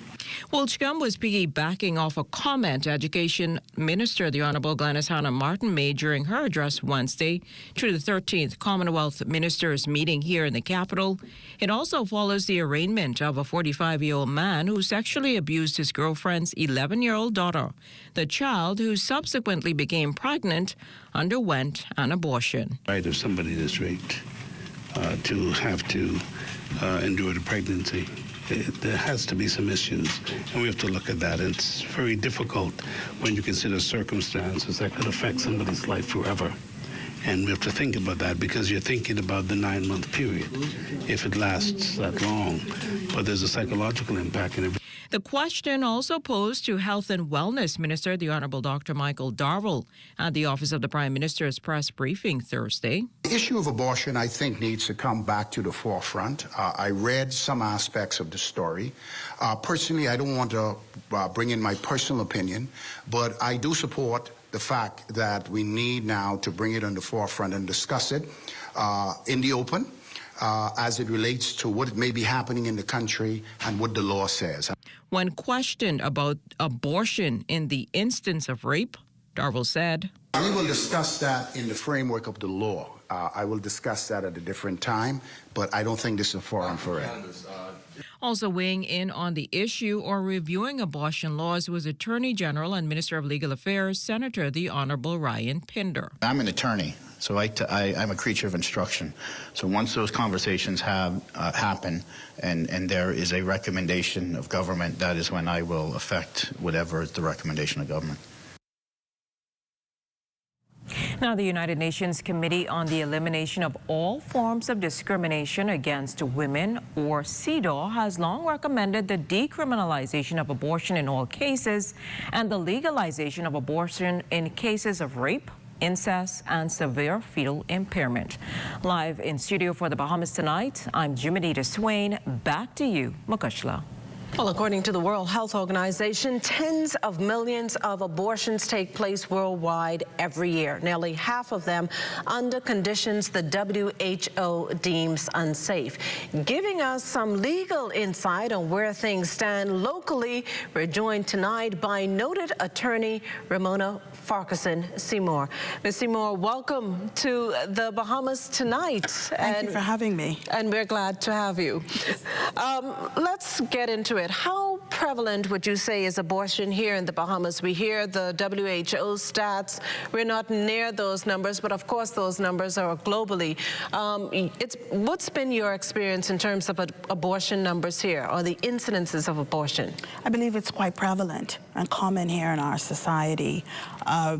Wolshcombe was piggybacking off a comment Education Minister, the Honourable Gladys Hannah Martin, made during her address Wednesday to the 13th Commonwealth Ministers meeting here in the capital. It also follows the arraignment of a 45-year-old man who sexually abused his girlfriend's 11-year-old daughter. The child, who subsequently became pregnant, underwent an abortion. Right, of somebody that's raped to have to endure the pregnancy. There has to be some issues, and we have to look at that. It's very difficult when you consider circumstances that could affect somebody's life forever. And we have to think about that because you're thinking about the 9-month period, if it lasts that long. But there's a psychological impact in it. The question also posed to Health and Wellness Minister, the Honorable Dr. Michael Darville, at the Office of the Prime Minister's press briefing Thursday. The issue of abortion, I think, needs to come back to the forefront. I read some aspects of the story. Personally, I don't want to bring in my personal opinion, but I do support the fact that we need now to bring it on the forefront and discuss it in the open as it relates to what may be happening in the country and what the law says. When questioned about abortion in the instance of rape, Darville said, "We will discuss that in the framework of the law. I will discuss that at a different time, but I don't think this is a forum for it." Also weighing in on the issue or reviewing abortion laws was Attorney General and Minister of Legal Affairs, Senator the Honorable Ryan Pinder. I'm an attorney, so I'm a creature of instruction. So once those conversations have happen and there is a recommendation of government, that is when I will affect whatever is the recommendation of government. Now, the United Nations Committee on the Elimination of All Forms of Discrimination Against Women, or CEDAW, has long recommended the decriminalization of abortion in all cases and the legalization of abortion in cases of rape, incest, and severe fetal impairment. Live in studio for the Bahamas Tonight, I'm Jimenita Swain. Back to you, Mukushla. Well, according to the World Health Organization, tens of millions of abortions take place worldwide every year, nearly half of them under conditions the WHO deems unsafe. Giving us some legal insight on where things stand locally, we're joined tonight by noted attorney Ramona Farquharson Seymour. Ms. Seymour, welcome to the Bahamas Tonight. Thank you for having me. And we're glad to have you. Let's get into it. How prevalent would you say is abortion here in the Bahamas? We hear the WHO stats. We're not near those numbers, but of course those numbers are globally. What's been your experience in terms of abortion numbers here, or the incidences of abortion? I believe it's quite prevalent and common here in our society.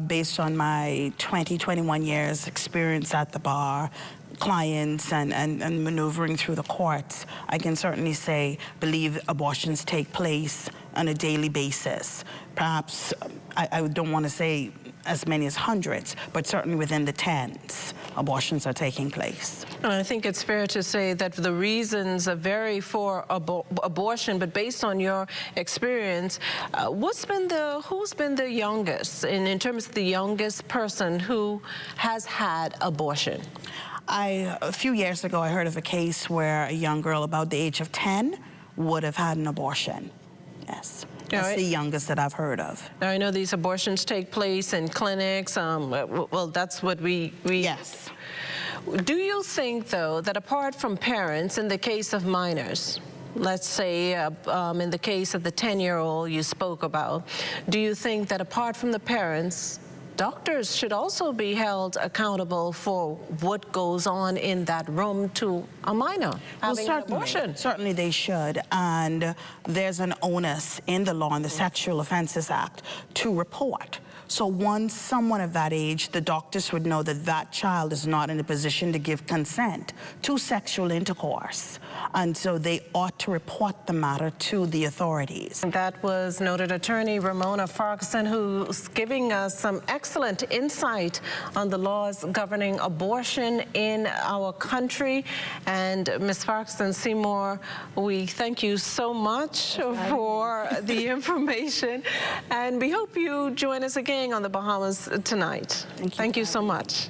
Based on my 21 years experience at the bar, clients and maneuvering through the courts, I can certainly believe abortions take place on a daily basis. Perhaps, I don't want to say as many as hundreds, but certainly within the tens, abortions are taking place. And I think it's fair to say that the reasons vary for abortion, but based on your experience, who's been the youngest, in terms of the youngest person who has had abortion? A few years ago, I heard of a case where a young girl about the age of 10 would have had an abortion. Yes. That's the youngest that I've heard of. Now, I know these abortions take place in clinics. Well, that's what we... Yes. Do you think, though, that apart from parents, in the case of minors, let's say in the case of the 10-year-old you spoke about, do you think that apart from the parents, doctors should also be held accountable for what goes on in that room to a minor having an abortion? Certainly they should, and there's an onus in the law, in the Sexual Offences Act, to report. So once someone of that age, the doctors would know that that child is not in a position to give consent to sexual intercourse, and so they ought to report the matter to the authorities. That was noted attorney Ramona Farquharson, who's giving us some excellent insight on the laws governing abortion in our country. And Ms. Farquharson Seymour, we thank you so much for the information, and we hope you join us again on the Bahamas Tonight. Thank you so much.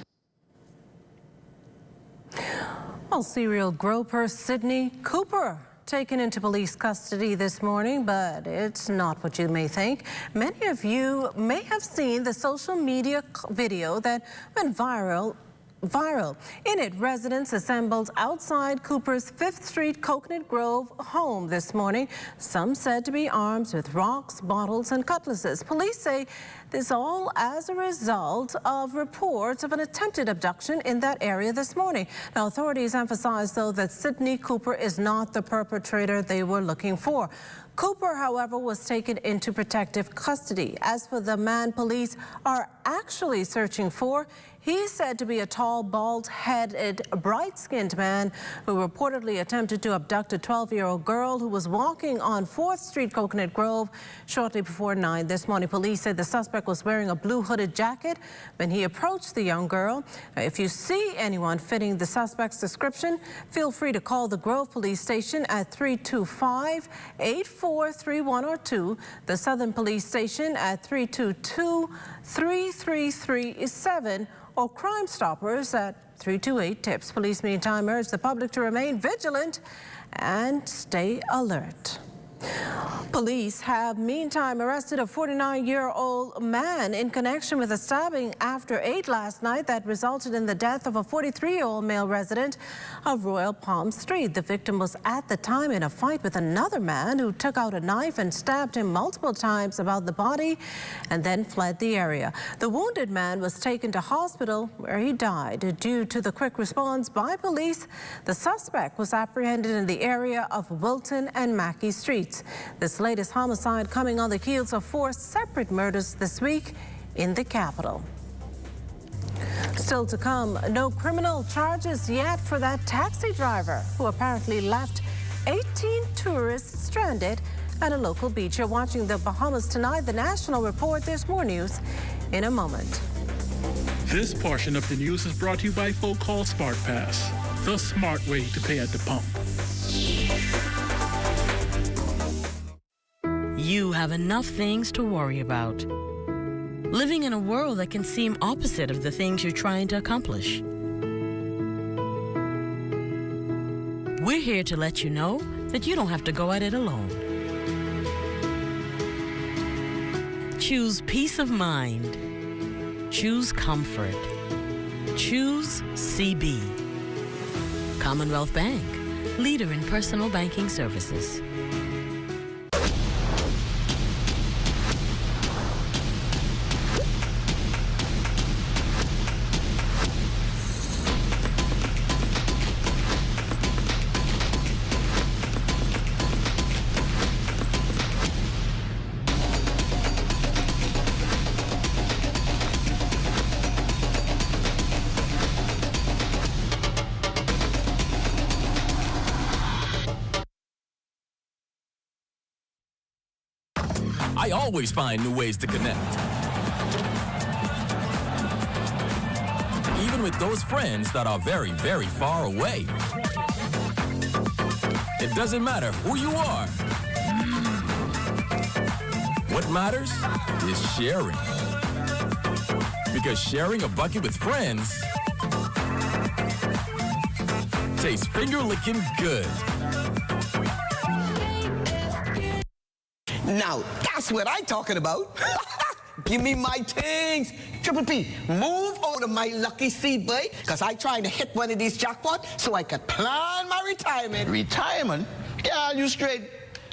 Well, serial groper Sidney Cooper taken into police custody this morning, but it's not what you may think. Many of you may have seen the social media video that went viral. In it, residents assembled outside Cooper's 5th Street Coconut Grove home this morning, some said to be armed with rocks, bottles, and cutlasses. Police say This all as a result of reports of an attempted abduction in that area this morning. Now, authorities emphasize, though, that Sydney Cooper is not the perpetrator they were looking for. Cooper, however, was taken into protective custody. As for the man police are actually searching for, he's said to be a tall, bald-headed, bright-skinned man who reportedly attempted to abduct a 12-year-old girl who was walking on 4th Street, Coconut Grove, shortly before 9 this morning. Police said the suspect was wearing a blue hooded jacket when he approached the young girl. If you see anyone fitting the suspect's description, feel free to call the Grove Police Station at 325-843102, the Southern Police Station at 322-3337, or Crime Stoppers at 328-TIPS. Police, meantime, urge the public to remain vigilant and stay alert. Police have meantime arrested a 49-year-old man in connection with a stabbing after 8 last night that resulted in the death of a 43-year-old male resident of Royal Palm Street. The victim was at the time in a fight with another man who took out a knife and stabbed him multiple times about the body and then fled the area. The wounded man was taken to hospital where he died. Due to the quick response by police, the suspect was apprehended in the area of Wilton and Mackey Streets. This latest homicide coming on the heels of 4 separate murders this week in the capital. Still to come, no criminal charges yet for that taxi driver who apparently left 18 tourists stranded at a local beach. You're watching the Bahamas Tonight, the national report. There's more news in a moment. This portion of the news is brought to you by Folk Call Smart Pass, the smart way to pay at the pump. You have enough things to worry about. Living in a world that can seem opposite of the things you're trying to accomplish. We're here to let you know that you don't have to go at it alone. Choose peace of mind. Choose comfort. Choose CB. Commonwealth Bank, leader in personal banking services. I always find new ways to connect. Even with those friends that are very, very far away. It doesn't matter who you are. What matters is sharing. Because sharing a bucket with friends tastes finger-licking good. Now, that's what I'm talking about. Give me my things. Triple P, move out of my lucky seat, boy, because I'm trying to hit one of these jackpots so I could plan my retirement. Retirement? Yeah, you straight.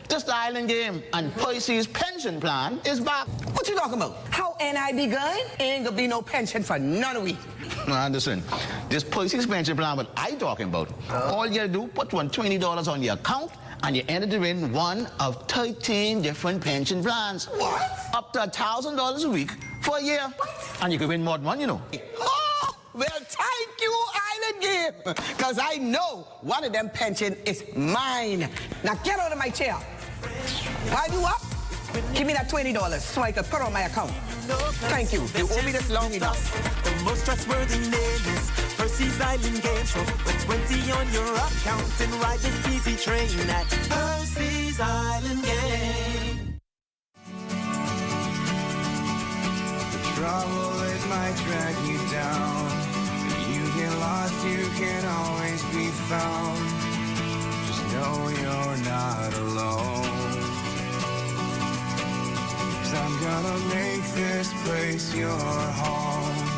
Just the island game. And Percy's pension plan is back. What you talking about? How NIB going? Ain't gonna be no pension for none of we. Now, listen, this Percy's pension plan, what I talking about. All you gotta do, put $20 on your account, and you enter to win one of 13 different pension plans. What? Up to $1,000 a week for a year. What? And you can win more than one, you know. Oh, well, thank you, Island Game, because I know one of them pension is mine. Now get out of my chair. While you up, give me that $20 so I can put on my account. Thank you. You owe me this long enough. The most trustworthy name is Percy's Island Game. So put 20 on your account and ride this easy train at Percy's Island Game. The trouble, it might drag you down. If you get lost, you can always be found. Just know you're not alone. I'm gonna make this place your home.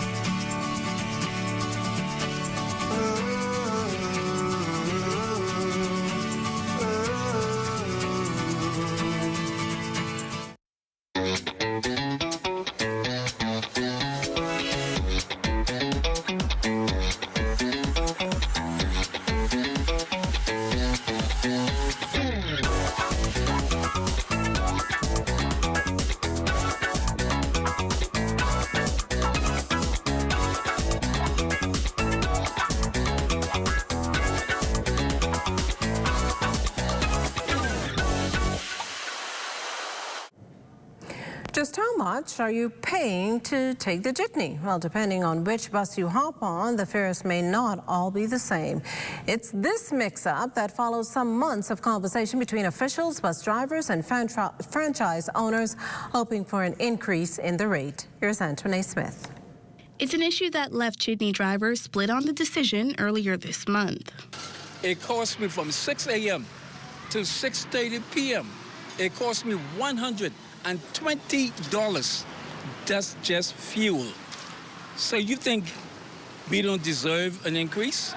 Just how much are you paying to take the jitney? Well, depending on which bus you hop on, the fares may not all be the same. It's this mix-up that follows some months of conversation between officials, bus drivers, and franchise owners hoping for an increase in the rate. Here's Antoinette Smith. It's an issue that left jitney drivers split on the decision earlier this month. It cost me from 6 a.m. to 6:30 p.m. It cost me $120. That's just fuel. So you think we don't deserve an increase?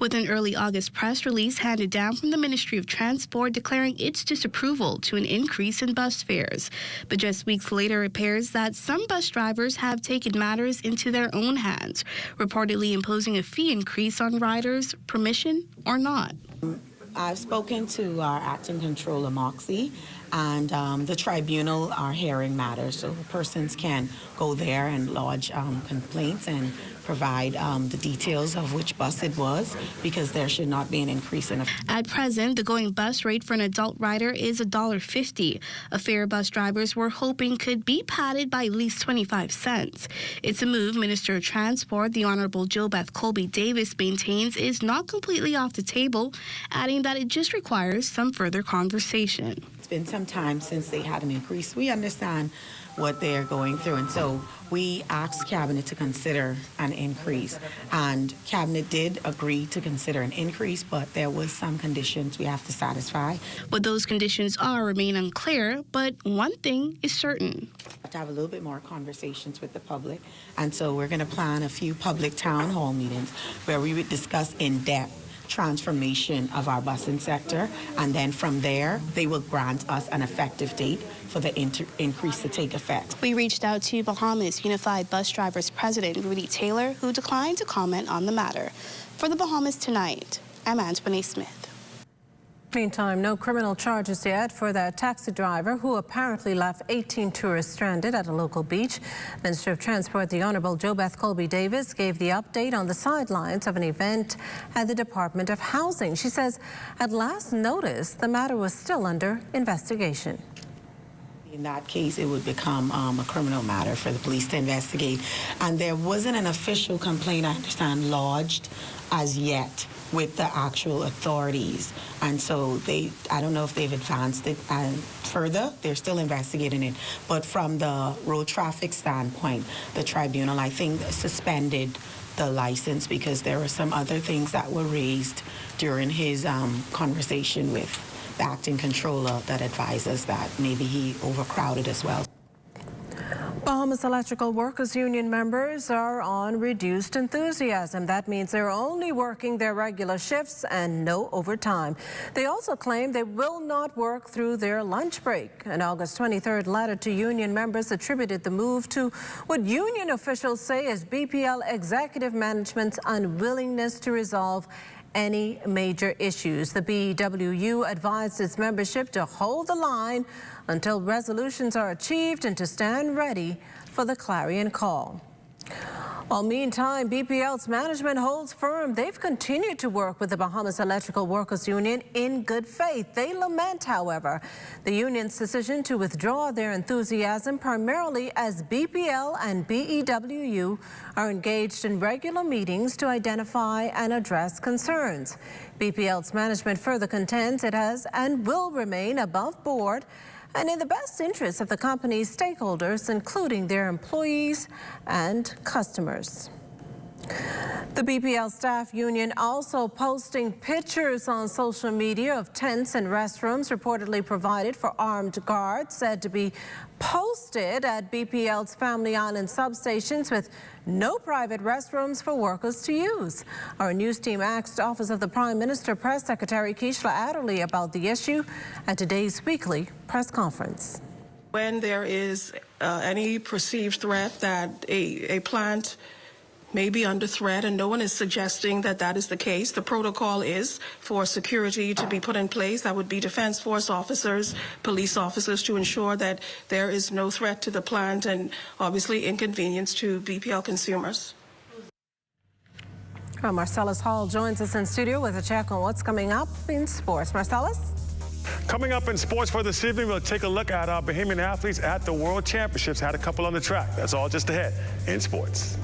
With an early August press release handed down from the Ministry of Transport declaring its disapproval to an increase in bus fares. But just weeks later, it appears that some bus drivers have taken matters into their own hands, reportedly imposing a fee increase on riders, permission or not. I've spoken to our acting controller, Moxie, and the tribunal are hearing matters, so persons can go there and lodge complaints and provide the details of which bus it was, because there should not be an increase in. At present, the going bus rate for an adult rider is $1.50. A fare bus drivers were hoping could be padded by at least 25 cents. It's a move Minister of Transport, the Honorable JoBeth Colby Davis, maintains is not completely off the table, adding that it just requires some further conversation. It's been some time since they had an increase. We understand what they're going through, and so we asked Cabinet to consider an increase, and Cabinet did agree to consider an increase, but there was some conditions we have to satisfy. What those conditions are remain unclear, but one thing is certain. To have a little bit more conversations with the public, and so we're going to plan a few public town hall meetings where we would discuss in depth transformation of our busing sector, and then from there they will grant us an effective date for the increase to take effect. We reached out to Bahamas Unified Bus Drivers President Rudy Taylor, who declined to comment on the matter. For the Bahamas Tonight, I'm Antoinette Smith. Meantime, no criminal charges yet for that taxi driver who apparently left 18 tourists stranded at a local beach. Minister of Transport, the Honorable JoBeth Colby Davis, gave the update on the sidelines of an event at the Department of Housing. She says at last notice, the matter was still under investigation. In that case, it would become a criminal matter for the police to investigate. And there wasn't an official complaint, I understand, lodged as yet with the actual authorities. And so I don't know if they've advanced it further. They're still investigating it. But from the road traffic standpoint, the tribunal, I think, suspended the license because there were some other things that were raised during his conversation with the acting controller that advises that maybe he overcrowded as well. Bahamas Electrical Workers Union members are on reduced enthusiasm. That means they're only working their regular shifts and no overtime. They also claim they will not work through their lunch break. An August 23rd letter to union members attributed the move to what union officials say is BPL executive management's unwillingness to resolve any major issues. The BEWU advised its membership to hold the line until resolutions are achieved and to stand ready for the clarion call. Well, meantime, BPL's management holds firm. They've continued to work with the Bahamas Electrical Workers Union in good faith. They lament, however, the union's decision to withdraw their enthusiasm, primarily as BPL and BEWU are engaged in regular meetings to identify and address concerns. BPL's management further contends it has and will remain above board and in the best interest of the company's stakeholders, including their employees and customers. The BPL staff union also posting pictures on social media of tents and restrooms reportedly provided for armed guards, said to be posted at BPL's Family Island substations with no private restrooms for workers to use. Our news team asked Office of the Prime Minister Press Secretary Keishla Adderley about the issue at today's weekly press conference. When there is any perceived threat that a plant may be under threat, and no one is suggesting that that is the case. The protocol is for security to be put in place. That would be Defense Force officers, police officers, to ensure that there is no threat to the plant and obviously inconvenience to BPL consumers. Marcellus Hall joins us in studio with a check on what's coming up in sports. Marcellus? Coming up in sports for this evening, we'll take a look at our Bahamian athletes at the World Championships. Had a couple on the track. That's all just ahead in sports.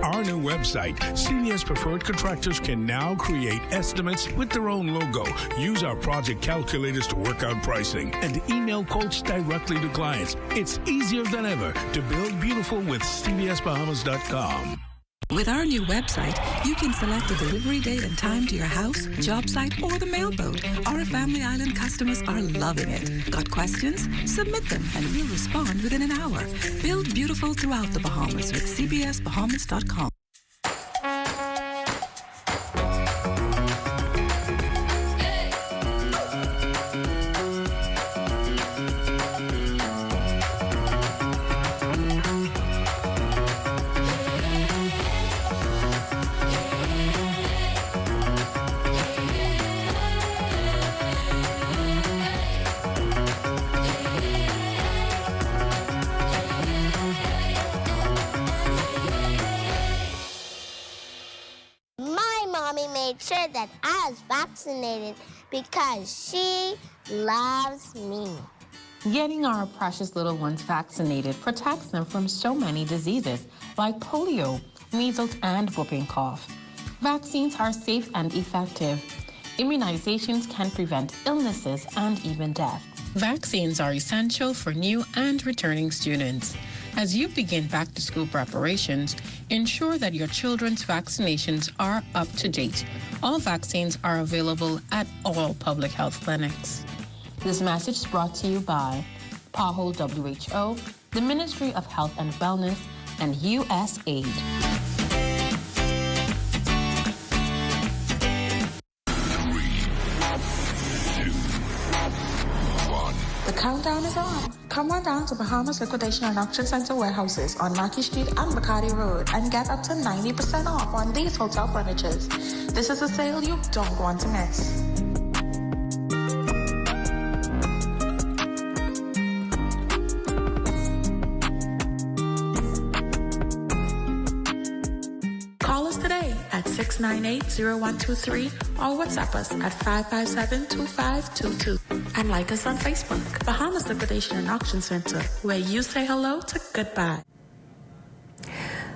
Our new website, CBS Preferred Contractors can now create estimates with their own logo, use our project calculators to work out pricing, and email quotes directly to clients. It's easier than ever to build beautiful with CBSBahamas.com. With our new website, you can select a delivery date and time to your house, job site, or the mailboat. Our Family Island customers are loving it. Got questions? Submit them and we'll respond within an hour. Build beautiful throughout the Bahamas with CBSBahamas.com. Sure that I was vaccinated because she loves me. Getting our precious little ones vaccinated protects them from so many diseases like polio, measles, and whooping cough. Vaccines are safe and effective. Immunizations can prevent illnesses and even death. Vaccines are essential for new and returning students. As you begin back-to-school preparations, ensure that your children's vaccinations are up to date. All vaccines are available at all public health clinics. This message is brought to you by PAHO WHO, the Ministry of Health and Wellness, and USAID. The countdown is on. Come on down to Bahamas Liquidation and Auction Center warehouses on Mackey Street and Bacardi Road and get up to 90% off on these hotel furnitures. This is a sale you don't want to miss. Call us today at 698-0123 or WhatsApp us at 557-2522. And like us on Facebook, Bahamas Liquidation and Auction Center, where you say hello to goodbye.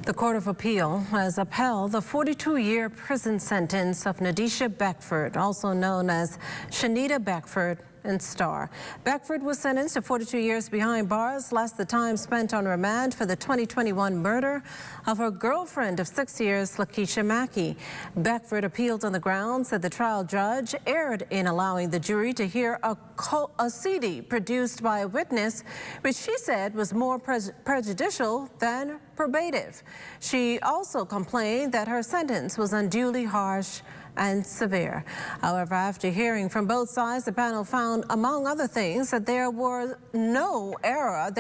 The Court of Appeal has upheld the 42-year prison sentence of Nadisha Beckford, also known as Shanita Beckford and Star. Beckford was sentenced to 42 years behind bars, less the time spent on remand for the 2021 murder of her girlfriend of 6 years, Lakeisha Mackey. Beckford appealed on the grounds that the trial judge erred in allowing the jury to hear a CD produced by a witness, which she said was more prejudicial than probative. She also complained that her sentence was unduly harsh and severe. However, after hearing from both sides, the panel found, among other things, that there was no error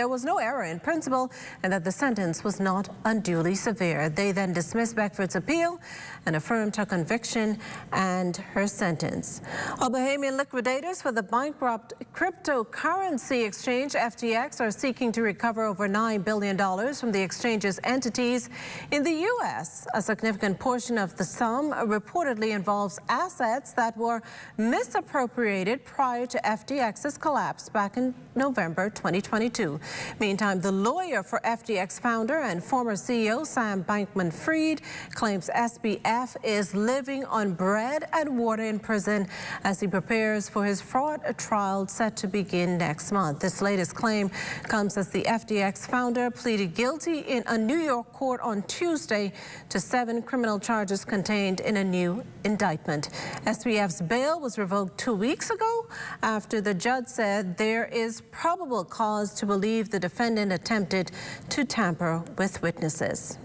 in principle and that the sentence was not unduly severe. They then dismissed Beckford's appeal and affirmed her conviction and her sentence. Bahamian liquidators for the bankrupt cryptocurrency exchange FTX are seeking to recover over $9 billion from the exchange's entities in the U.S. A significant portion of the sum reportedly involves assets that were misappropriated prior to FTX's collapse back in November 2022. Meantime, the lawyer for FTX founder and former CEO Sam Bankman-Fried claims SBF is living on bread and water in prison as he prepares for his fraud trial set to begin next month. This latest claim comes as the FTX founder pleaded guilty in a New York court on Tuesday to 7 criminal charges contained in a new indictment. SBF's bail was revoked 2 weeks ago after the judge said there is probable cause to believe the defendant attempted to tamper with witnesses.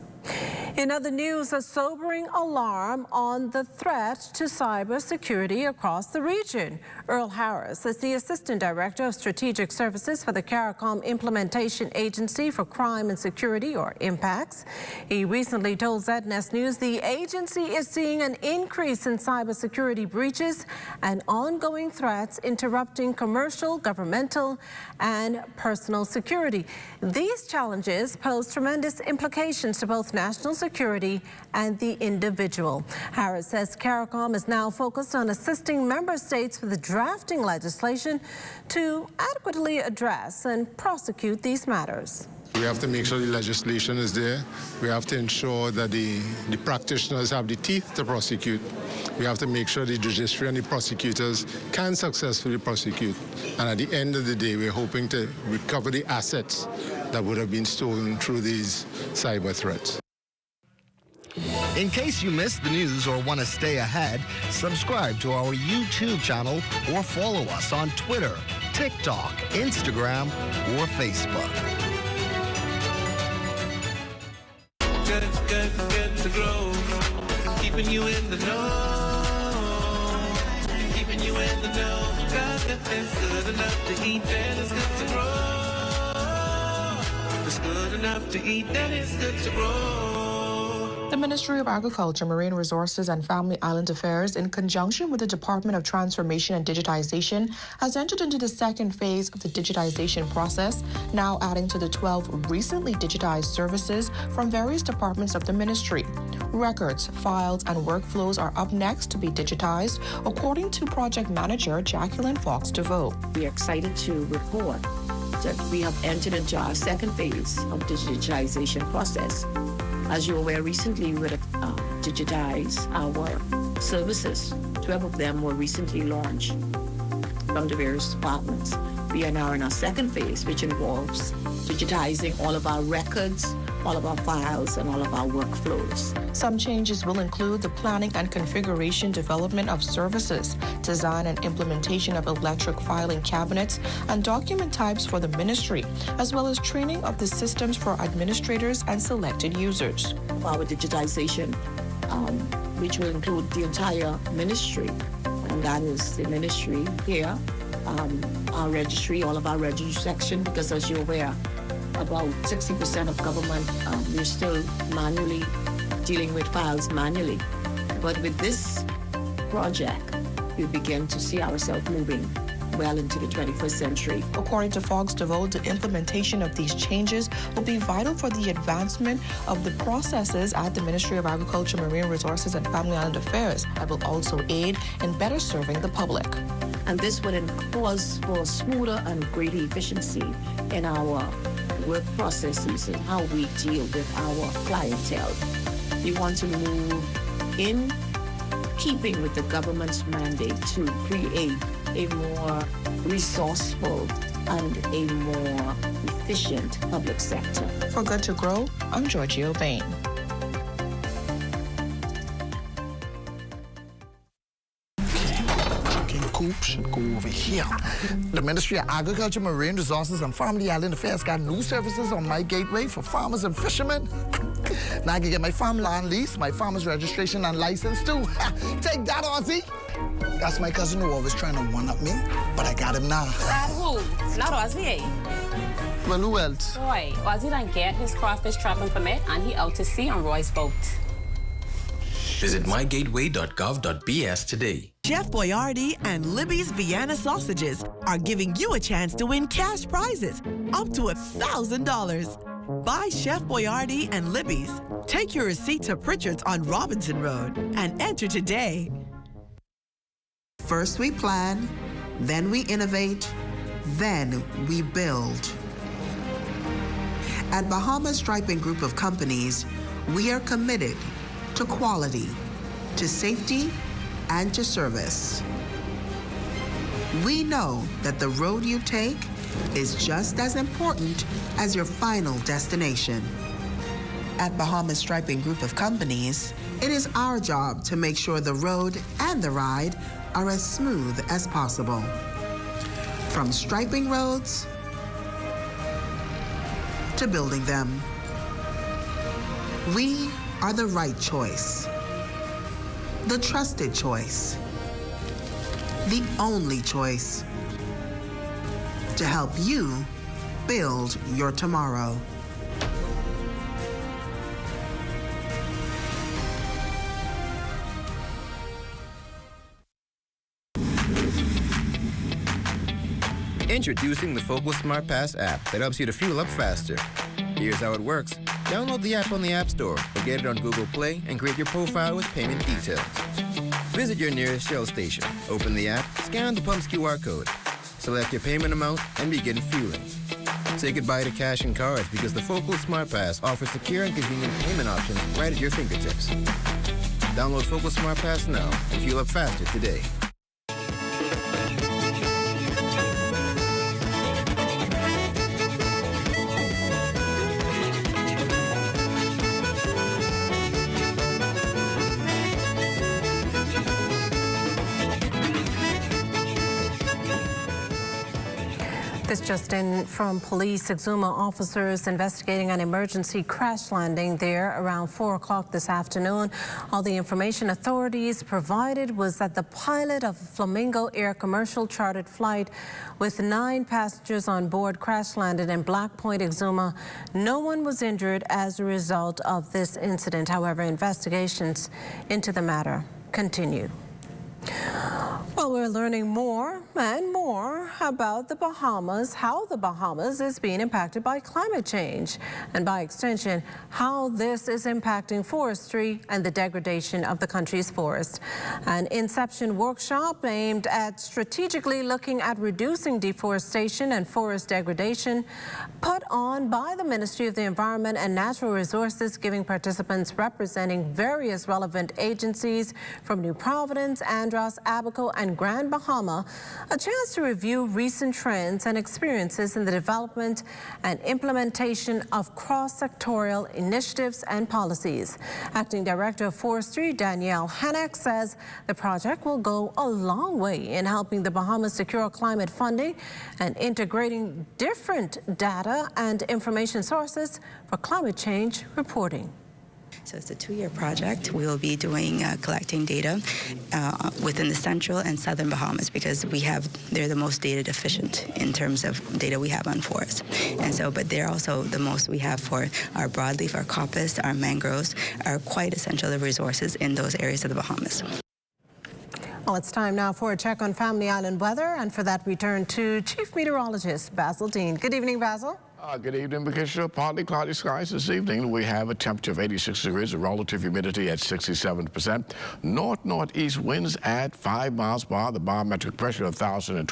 In other news, a sobering alarm on the threat to cybersecurity across the region. Earl Harris is the Assistant Director of Strategic Services for the CARICOM Implementation Agency for Crime and Security, or IMPACTS. He recently told ZNS News the agency is seeing an increase in cybersecurity breaches and ongoing threats interrupting commercial, governmental, and personal security. These challenges pose tremendous implications to both national security cybersecurity and the individual. Harris says CARICOM is now focused on assisting member states with drafting legislation to adequately address and prosecute these matters. We have to make sure the legislation is there. We have to ensure that the practitioners have the teeth to prosecute. We have to make sure the judiciary and the prosecutors can successfully prosecute. And at the end of the day, we're hoping to recover the assets that would have been stolen through these cyber threats. In case you missed the news or want to stay ahead, subscribe to our YouTube channel or follow us on Twitter, TikTok, Instagram, or Facebook. Good to grow. Keeping you in the know. Keeping you in the know. It's good enough to eat, then it's good to grow. It's good enough to eat, then it's good to grow. The Ministry of Agriculture, Marine Resources and Family Island Affairs, in conjunction with the Department of Transformation and Digitization, has entered into the second phase of the digitization process, now adding to the 12 recently digitized services from various departments of the ministry. Records, files, and workflows are up next to be digitized, according to Project Manager Jacqueline Fox DeVoe. We are excited to report that we have entered into our second phase of the digitization process. As you're aware, recently we have digitized our services. 12 of them were recently launched from the various departments. We are now in our second phase, which involves digitizing all of our records, all of our files, and all of our workflows. Some changes will include the planning and configuration development of services, design and implementation of electric filing cabinets and document types for the ministry, as well as training of the systems for administrators and selected users. Our digitization, which will include the entire ministry, and that is the ministry here, our registry, all of our registry section, because as you're aware, about 60% of government, we're still manually dealing with files manually. But with this project, we begin to see ourselves moving well into the 21st century. According to Fox DeVoe, the implementation of these changes will be vital for the advancement of the processes at the Ministry of Agriculture, Marine Resources and Family Island Affairs, and will also aid in better serving the public. And this would cause for smoother and greater efficiency in our work processes and how we deal with our clientele. We want to move in keeping with the government's mandate to create a more resourceful and a more efficient public sector. For Good to Grow, I'm Giorgio Bain. Coop should go over here. The Ministry of Agriculture, Marine Resources and Family Island Affairs got new services on my gateway for farmers and fishermen. Now I can get my farm land lease, my farmer's registration and license too. Take that, Ozzy. That's my cousin who always trying to one-up me, but I got him now. That who? Not Ozzy. Well, who else? Boy, Ozzy done get his crawfish trapping permit and he out to sea on Roy's boat. Visit mygateway.gov.bs today. Chef Boyardee and Libby's Vienna Sausages are giving you a chance to win cash prizes up to $1,000. Buy Chef Boyardee and Libby's. Take your receipt to Pritchard's on Robinson Road and enter today. First we plan, then we innovate, then we build. At Bahamas Striping Group of Companies, we are committed to quality, to safety, and to service. We know that the road you take is just as important as your final destination. At Bahamas Striping Group of Companies, it is our job to make sure the road and the ride are as smooth as possible. From striping roads to building them, we are the right choice, the trusted choice, the only choice to help you build your tomorrow. Introducing the Focal Smart Pass app that helps you to fuel up faster. Here's how it works. Download the app on the App Store or get it on Google Play and create your profile with payment details. Visit your nearest Shell station, open the app, scan the pump's QR code, select your payment amount, and begin fueling. Say goodbye to cash and cards because the Focal Smart Pass offers secure and convenient payment options right at your fingertips. Download Focal Smart Pass now and fuel up faster today. This just in from police. Exuma officers investigating an emergency crash landing there around 4 o'clock this afternoon. All the information authorities provided was that the pilot of Flamingo Air commercial chartered flight with 9 passengers on board crash landed in Black Point, Exuma. No one was injured as a result of this incident. However, investigations into the matter continue. Well, we're learning more and more about the Bahamas, how the Bahamas is being impacted by climate change, and by extension, how this is impacting forestry and the degradation of the country's forest. An Inception workshop aimed at strategically looking at reducing deforestation and forest degradation, put on by the Ministry of the Environment and Natural Resources, giving participants representing various relevant agencies from New Providence, Andros, Abaco, and Grand Bahama a chance to review recent trends and experiences in the development and implementation of cross-sectorial initiatives and policies. Acting Director of Forestry Danielle Hannock says the project will go a long way in helping the Bahamas secure climate funding and integrating different data and information sources for climate change reporting. So it's a 2-year project. We will be doing collecting data within the central and southern Bahamas because they're the most data deficient in terms of data we have on forests. And so, but they're also the most we have for our broadleaf, our coppice, our mangroves are quite essential resources in those areas of the Bahamas. Well, it's time now for a check on Family Island weather, and for that we turn to Chief Meteorologist Basil Dean. Good evening, Basil. Good evening, Patricia. Partly cloudy skies this evening. We have a temperature of 86 degrees, a relative humidity at 67%. North-northeast winds at 5 miles per hour. The barometric pressure of 1,012.3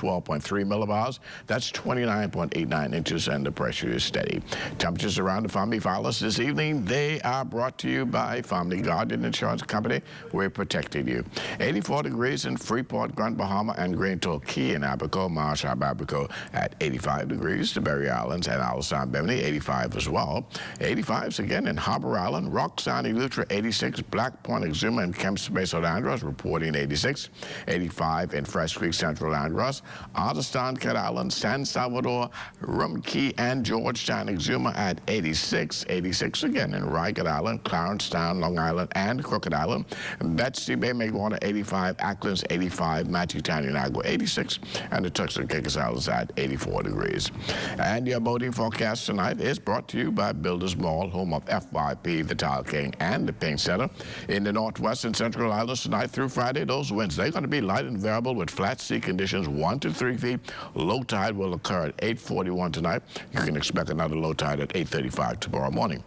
millibars. That's 29.89 inches, and the pressure is steady. Temperatures around the Family Violence this evening, they are brought to you by Family Guardian Insurance Company. We're protecting you. 84 degrees in Freeport, Grand Bahama, and Greenville Key in Abaco, Marshall, Abaco at 85 degrees. The Berry Islands and San Bimini, 85 as well. 85s again in Harbor Island, Roxanne, Eleuthera, 86. Black Point, Exuma, and Kemp's Base Andros reporting 86. 85 in Fresh Creek, Central Andros. Artistan, Cat Island, San Salvador, Rum Key, and Georgetown, Exuma at 86. 86 again in Rygat Island, Clarencetown, Long Island, and Crooked Island. Betsy Bay, Megwater, 85. Acklands, 85. Matthewtown, Inagua, 86. And the Turks and Caicos Islands at 84 degrees. And your boating forecast tonight is brought to you by Builders Mall, home of FYP, the Tile King, and the Pink Center. In the Northwest and Central Islands tonight through Friday, those winds, they're going to be light and variable with flat sea conditions 1 to 3 feet. Low tide will occur at 8:41 tonight. You can expect another low tide at 8:35 tomorrow morning.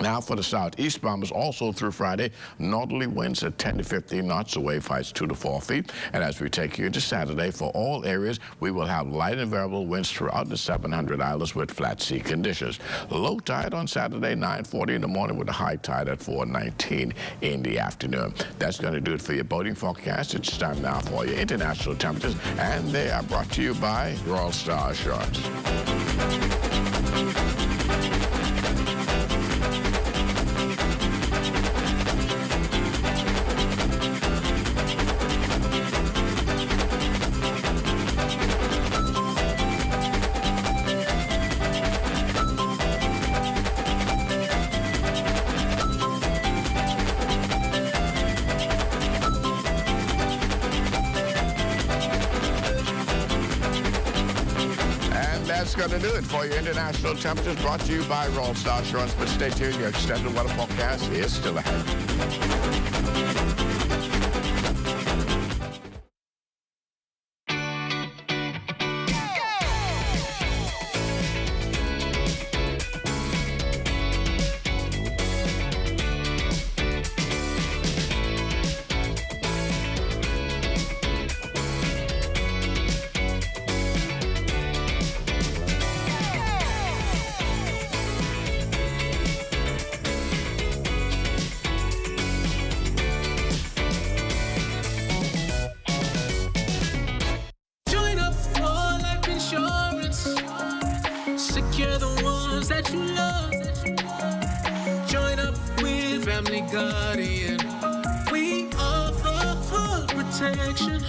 Now for the southeast bombers, also through Friday, northerly winds at 10 to 15 knots, the wave heights 2 to 4 feet. And as we take you into Saturday, for all areas, we will have light and variable winds throughout the 700 islands with flat sea conditions. Low tide on Saturday, 9:40 in the morning, with a high tide at 4:19 in the afternoon. That's going to do it for your boating forecast. It's time now for your international temperatures, and they are brought to you by Royal Star Assurance. That's going to do it for your international temperatures, brought to you by Royal Star Assurance. But stay tuned, your extended weather forecast is still ahead. guardian. We offer full protection.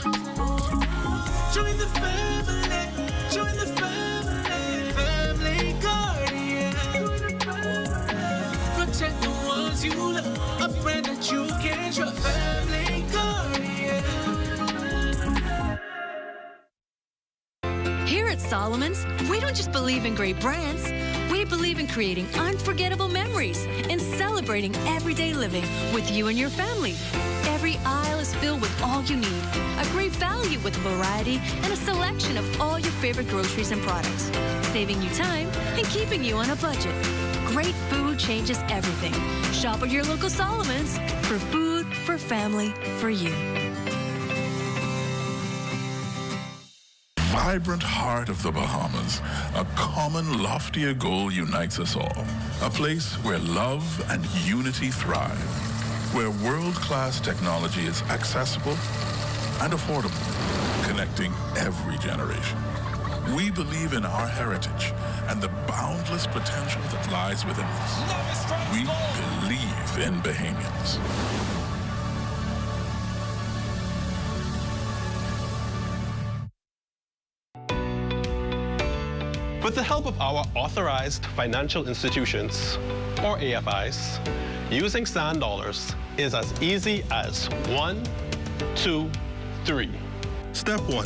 Join the family, join the family, family guardian. Protect the ones you love, a friend that you can trust, family guardian. Here at Solomon's, we don't just believe in great brands. We believe in creating unforgettable memories and celebrating everyday living with you and your family. Every aisle is filled with all you need, a great value with a variety and a selection of all your favorite groceries and products, saving you time and keeping you on a budget. Great food changes everything. Shop at your local Solomon's for food, for family, for you. Vibrant heart of the Bahamas, a common loftier goal unites us all. A place where love and unity thrive, where world-class technology is accessible and affordable, connecting every generation. We believe in our heritage and the boundless potential that lies within us. We believe in Bahamians. With the help of our authorized financial institutions, or AFIs, using sand dollars is as easy as 1, 2, 3. Step 1.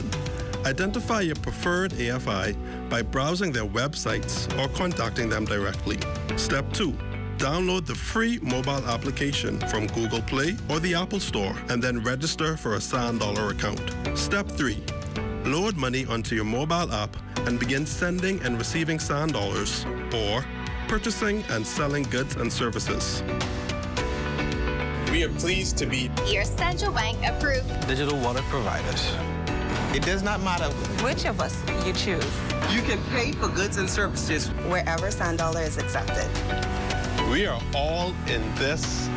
Identify your preferred AFI by browsing their websites or contacting them directly. Step 2. Download the free mobile application from Google Play or the Apple Store and then register for a sand dollar account. Step 3. Load money onto your mobile app and begin sending and receiving sand dollars or purchasing and selling goods and services. We are pleased to be your central bank approved digital wallet providers. It does not matter which of us you choose. You can pay for goods and services wherever sand dollar is accepted. We are all in this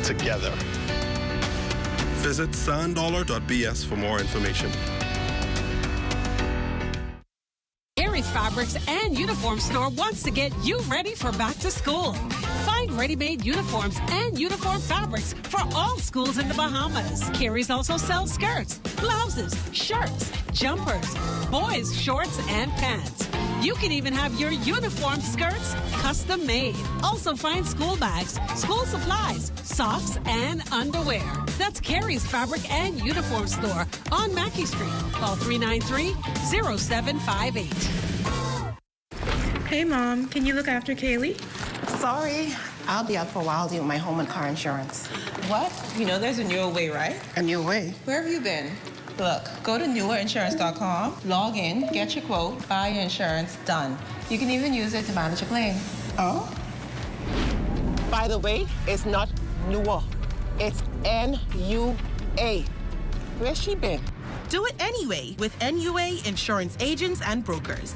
together. Visit sanddollar.bs for more information. Carey's Fabrics and Uniform Store wants to get you ready for back to school. Find ready-made uniforms and uniform fabrics for all schools in the Bahamas. Carey's also sells skirts, blouses, shirts, jumpers, boys' shorts, and pants. You can even have your uniform skirts custom made. Also find school bags, school supplies, socks, and underwear. That's Carey's Fabric and Uniform Store on Mackey Street. Call 393-0758. Hey, Mom, can you look after Kaylee? Sorry, I'll be out for a while doing my home and car insurance. What? You know there's a newer way, right? A new way? Where have you been? Look, go to newerinsurance.com, log in, get your quote, buy your insurance, done. You can even use it to manage a claim. Oh? By the way, it's not newer. It's NUA. Where's she been? Do it anyway with NUA Insurance Agents and Brokers.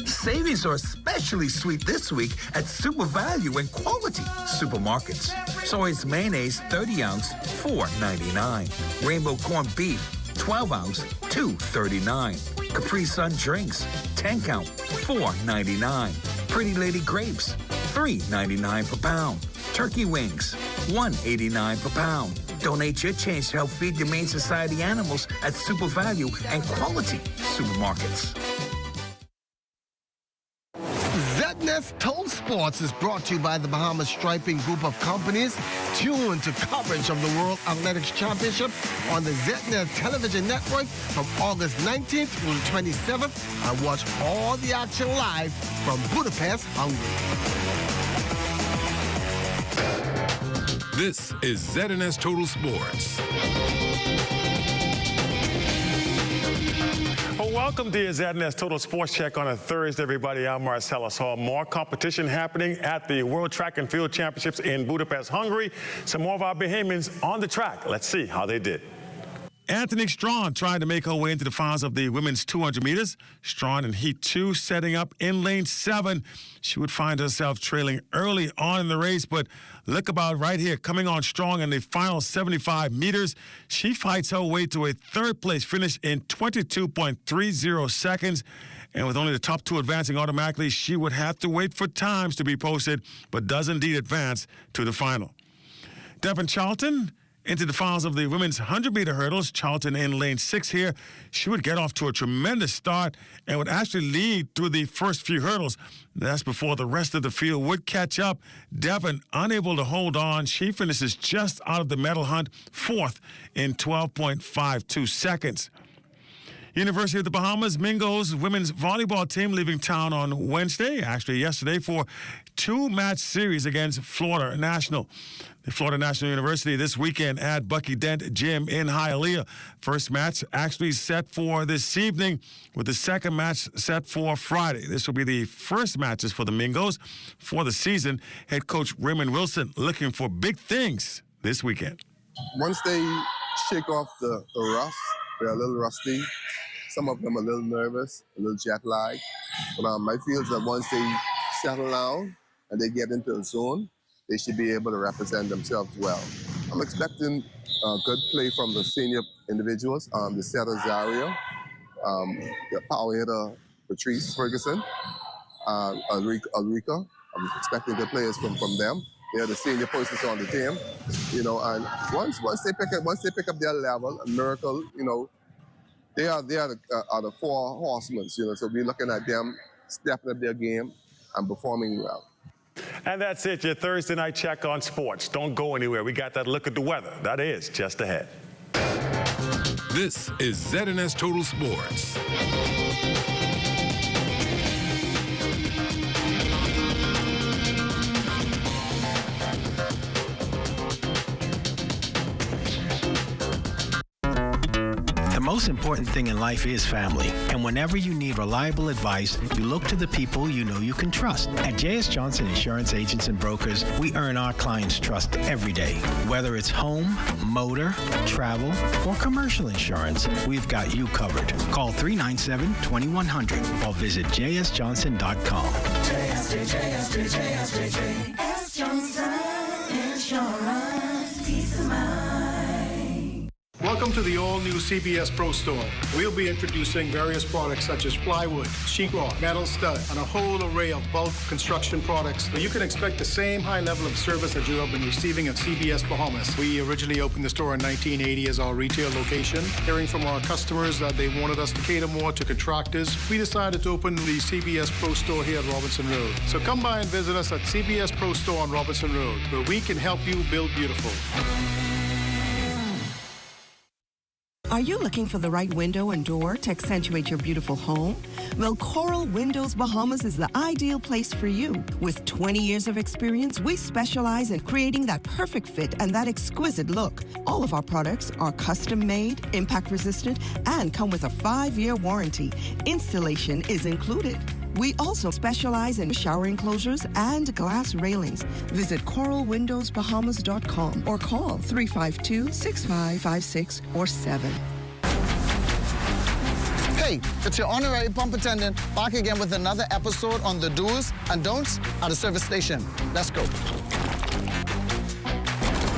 Savings are especially sweet this week at Super Value and Quality Supermarkets. Soy's mayonnaise 30-ounce, $4.99. Rainbow corned beef 12-ounce, $2.39. Capri Sun drinks 10-count, $4.99. Pretty Lady grapes $3.99 per pound. Turkey wings $1.89 per pound. Donate your change to help feed the Humane Society animals at Super Value and Quality Supermarkets. ZNES Toll Sports is brought to you by the Bahamas Striping Group of Companies. Tune into coverage of the World Athletics Championship on the ZNES Television Network from August 19th through the 27th and watch all the action live from Budapest, Hungary. This is ZNS Total Sports. Well, welcome to your ZNS Total Sports Check on a Thursday, everybody. I'm Marcellus Hall. More competition happening at the World Track and Field Championships in Budapest, Hungary. Some more of our Bahamians on the track. Let's see how they did. Anthony Strawn trying to make her way into the finals of the women's 200 meters. Strawn in Heat 2 setting up in lane 7. She would find herself trailing early on in the race, but look about right here, coming on strong in the final 75 meters. She fights her way to a third place finish in 22.30 seconds. And with only the top 2 advancing automatically, she would have to wait for times to be posted, but does indeed advance to the final. Devin Charlton into the finals of the women's 100-meter hurdles. Charlton in lane 6 here. She would get off to a tremendous start and would actually lead through the first few hurdles. That's before the rest of the field would catch up. Devin unable to hold on. She finishes just out of the medal hunt, 4th in 12.52 seconds. University of the Bahamas Mingo's women's volleyball team leaving town on Wednesday, actually yesterday, for 2-match series against Florida National. The Florida National University this weekend at Bucky Dent Gym in Hialeah. First match actually set for this evening, with the second match set for Friday. This will be the first matches for the Mingos for the season. Head coach Raymond Wilson looking for big things this weekend. Once they shake off the rust, they're a little rusty. Some of them are a little nervous, a little jet lagged. But my feel is that once they settle down and they get into a zone, they should be able to represent themselves well. I'm expecting good play from the senior individuals, the setter Zario, the power hitter Patrice Ferguson, Ulrika. I'm expecting good players from them. They're the senior persons on the team, you know. And once they pick up their level, a miracle, you know. They are the 4 horsemen, you know. So we're looking at them stepping up their game and performing well. And that's it, your Thursday night check on sports. Don't go anywhere. We got that look at the weather. That is just ahead. This is ZNS Total Sports. The most important thing in life is family, and whenever you need reliable advice, you look to the people you know you can trust. At J.S. Johnson Insurance Agents and Brokers, we earn our clients' trust every day. Whether it's home, motor, travel, or commercial insurance, we've got you covered. Call 397-2100 or visit jsjohnson.com. JS Johnson Insurance, peace of mind. Welcome to the all-new CBS Pro Store. We'll be introducing various products such as plywood, sheetrock, metal stud, and a whole array of bulk construction products. So you can expect the same high level of service that you have been receiving at CBS Bahamas. We originally opened the store in 1980 as our retail location. Hearing from our customers that they wanted us to cater more to contractors, we decided to open the CBS Pro Store here at Robinson Road. So come by and visit us at CBS Pro Store on Robinson Road, where we can help you build beautiful. Are you looking for the right window and door to accentuate your beautiful home? Well, Coral Windows Bahamas is the ideal place for you. With 20 years of experience, we specialize in creating that perfect fit and that exquisite look. All of our products are custom-made, impact-resistant, and come with a 5-year warranty. Installation is included. We also specialize in shower enclosures and glass railings. Visit coralwindowsbahamas.com or call 352-6556 or 7. Hey, it's your honorary pump attendant back again with another episode on the do's and don'ts at a service station. Let's go.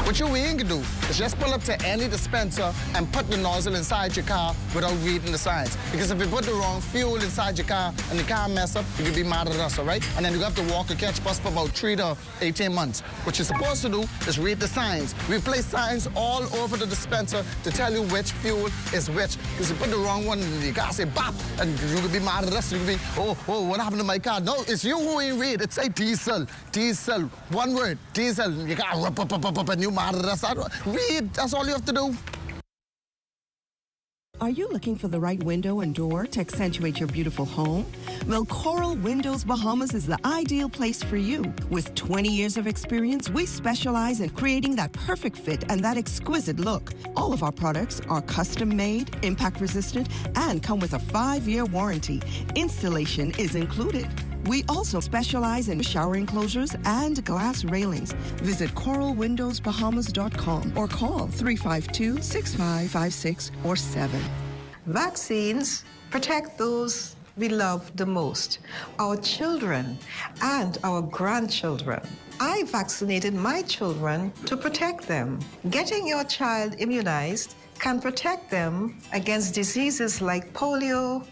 What you ain't gonna do is just pull up to any dispenser and put the nozzle inside your car without reading the signs. Because if you put the wrong fuel inside your car and the car mess up, you can be mad at us, all right? And then you have to walk a catch bus for about 3 to 18 months. What you're supposed to do is read the signs. We place signs all over the dispenser to tell you which fuel is which. Because you put the wrong one in the car, say bop, and you could be mad at us. You could be, oh, what happened to my car? No, it's you who ain't read. It say diesel, diesel, one word, diesel. You got up, and you mad at us. Read, that's all you have to do. Are you looking for the right window and door to accentuate your beautiful home? Well, Coral Windows Bahamas is the ideal place for you. With 20 years of experience, we specialize in creating that perfect fit and that exquisite look. All of our products are custom-made, impact-resistant, and come with a 5-year warranty. Installation is included. We also specialize in shower enclosures and glass railings. Visit coralwindowsbahamas.com or call 352-6556 or 7. Vaccines protect those we love the most, our children and our grandchildren. I vaccinated my children to protect them. Getting your child immunized can protect them against diseases like polio,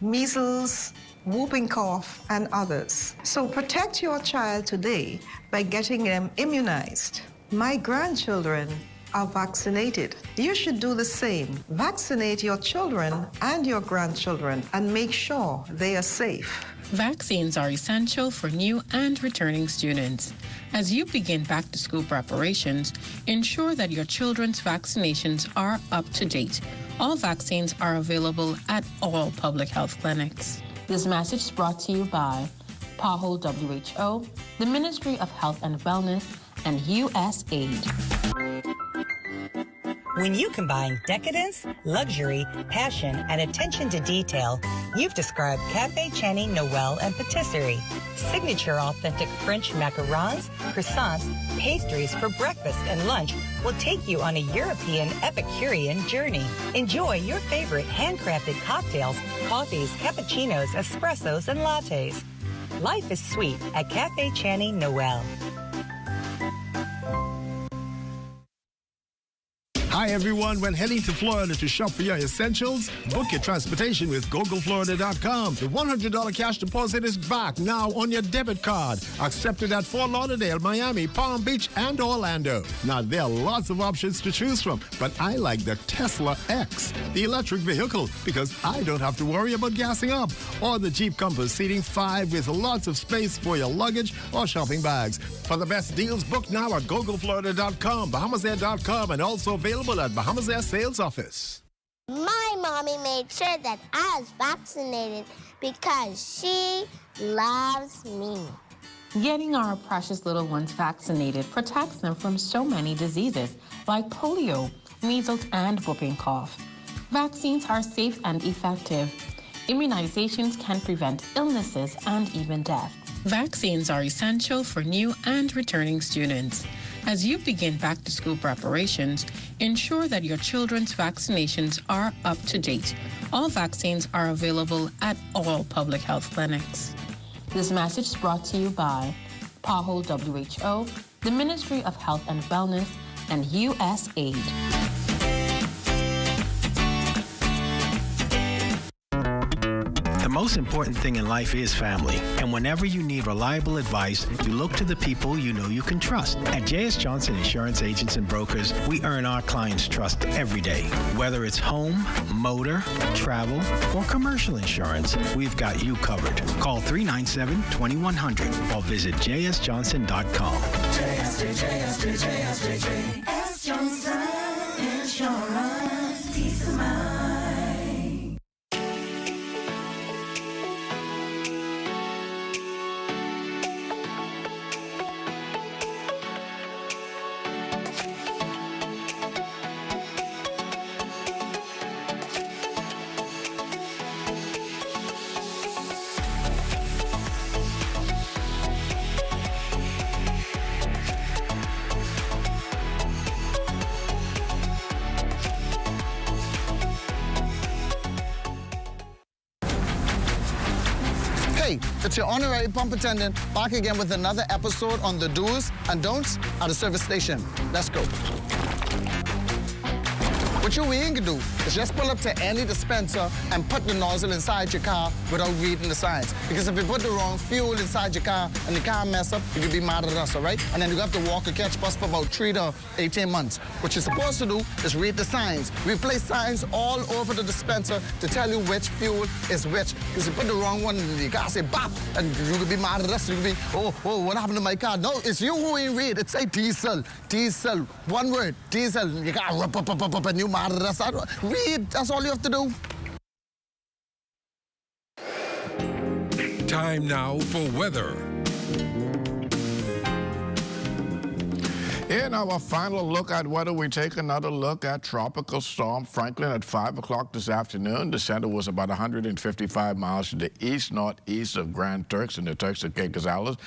measles, whooping cough, and others. So protect your child today by getting them immunized. My grandchildren are vaccinated. You should do the same. Vaccinate your children and your grandchildren and make sure they are safe. Vaccines are essential for new and returning students. As you begin back-to-school preparations, ensure that your children's vaccinations are up to date. All vaccines are available at all public health clinics. This message is brought to you by PAHO WHO, the Ministry of Health and Wellness, and USAID. When you combine decadence, luxury, passion, and attention to detail, you've described Café Channy Noël and Patisserie. Signature authentic French macarons, croissants, pastries for breakfast and lunch will take you on a European Epicurean journey. Enjoy your favorite handcrafted cocktails, coffees, cappuccinos, espressos, and lattes. Life is sweet at Café Channy Noël. Hi everyone, when heading to Florida to shop for your essentials, book your transportation with GoGoFlorida.com. The $100 cash deposit is back now on your debit card. Accepted at Fort Lauderdale, Miami, Palm Beach, and Orlando. Now there are lots of options to choose from, but I like the Tesla X, the electric vehicle, because I don't have to worry about gassing up. Or the Jeep Compass seating 5 with lots of space for your luggage or shopping bags. For the best deals, book now at GoGoFlorida.com, BahamasAir.com, and also available at Bahamas Air Sales Office. My mommy made sure that I was vaccinated because she loves me. Getting our precious little ones vaccinated protects them from so many diseases like polio, measles, and whooping cough. Vaccines are safe and effective. Immunizations can prevent illnesses and even death. Vaccines are essential for new and returning students. As you begin back-to-school preparations, ensure that your children's vaccinations are up to date. All vaccines are available at all public health clinics. This message is brought to you by PAHO WHO, the Ministry of Health and Wellness, and USAID. The most important thing in life is family. And whenever you need reliable advice, you look to the people you know you can trust. At J.S. Johnson Insurance Agents and Brokers, we earn our clients' trust every day. Whether it's home, motor, travel, or commercial insurance, we've got you covered. Call 397-2100 or visit jsjohnson.com. JS Johnson Insurance, peace of mind. It's your honorary pump attendant back again with another episode on the do's and don'ts at the service station. Let's go. What you ain't gonna do is just pull up to any dispenser and put the nozzle inside your car without reading the signs. Because if you put the wrong fuel inside your car and the car mess up, you could be mad at us, all right? And then you have to walk or catch bus for about 3 to 18 months. What you're supposed to do is read the signs. We place signs all over the dispenser to tell you which fuel is which. Because you put the wrong one in the car, say bop, and you could be mad at us. You could be, oh, what happened to my car? No, it's you who ain't read. It say diesel, diesel, one word, diesel. You got up, and you mad at us. Read, that's all you have to do. Time now for weather. In our final look at weather, we take another look at Tropical Storm Franklin at 5 o'clock this afternoon. The center was about 155 miles to the east-northeast of Grand Turks and the Turks of Cape Gonzales.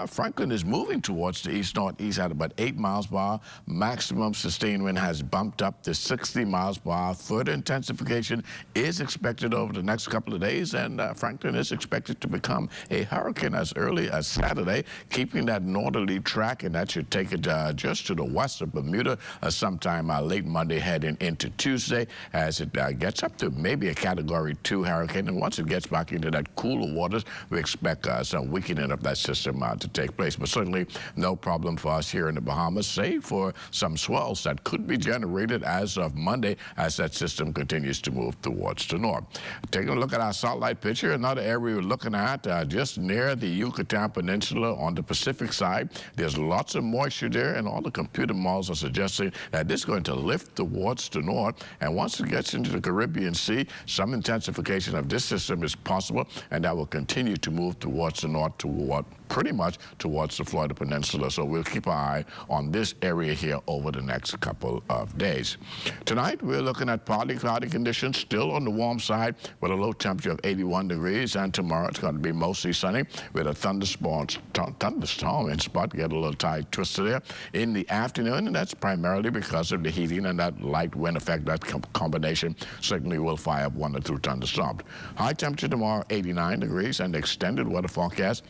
Franklin is moving towards the east-northeast at about 8 miles per hour. Maximum sustained wind has bumped up to 60 miles per hour. Further intensification is expected over the next couple of days, and Franklin is expected to become a hurricane as early as Saturday, keeping that northerly track, and that should take it just to the west of Bermuda sometime late Monday heading into Tuesday as it gets up to maybe a Category 2 hurricane. And once it gets back into that cooler waters, we expect some weakening of that system to take place. But certainly no problem for us here in the Bahamas, save for some swells that could be generated as of Monday as that system continues to move towards the north. Taking a look at our satellite picture, another area we're looking at just near the Yucatan Peninsula on the Pacific side. There's lots of moisture there, and all the computer models are suggesting that this is going to lift towards the north. And once it gets into the Caribbean Sea, some intensification of this system is possible, and that will continue to move towards the north toward pretty much towards the Florida Peninsula. So we'll keep our eye on this area here over the next couple of days. Tonight, we're looking at partly cloudy conditions, still on the warm side with a low temperature of 81 degrees. And tomorrow, it's going to be mostly sunny with a thunderstorm in spot. Get a little tide twister there in the afternoon, and that's primarily because of the heating and that light wind effect. That combination certainly will fire up 1 or 2 thunderstorms. High temperature tomorrow, 89 degrees, and the extended weather forecast.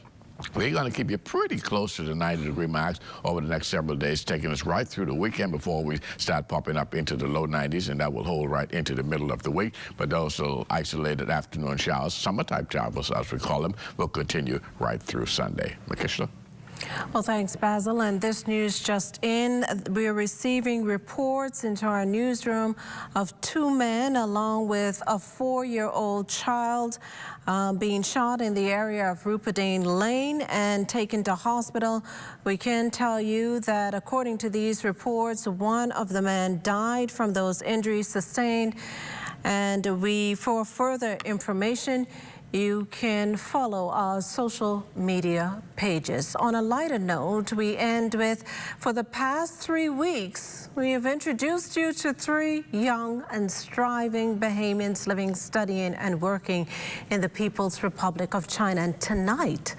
We're going to keep you pretty close to the 90-degree max over the next several days, taking us right through the weekend before we start popping up into the low 90s, and that will hold right into the middle of the week. But those little isolated afternoon showers, summer-type showers, as we call them, will continue right through Sunday. Makishla? Well, thanks, Basil. And this news just in, we're receiving reports into our newsroom of 2 men along with a 4-year-old child being shot in the area of Rupadane Lane and taken to hospital. We can tell you that according to these reports, one of the men died from those injuries sustained. And for further information, you can follow our social media pages. On a lighter note, we end with, for the past 3 weeks, we have introduced you to 3 young and striving Bahamians living, studying, and working in the People's Republic of China. And tonight,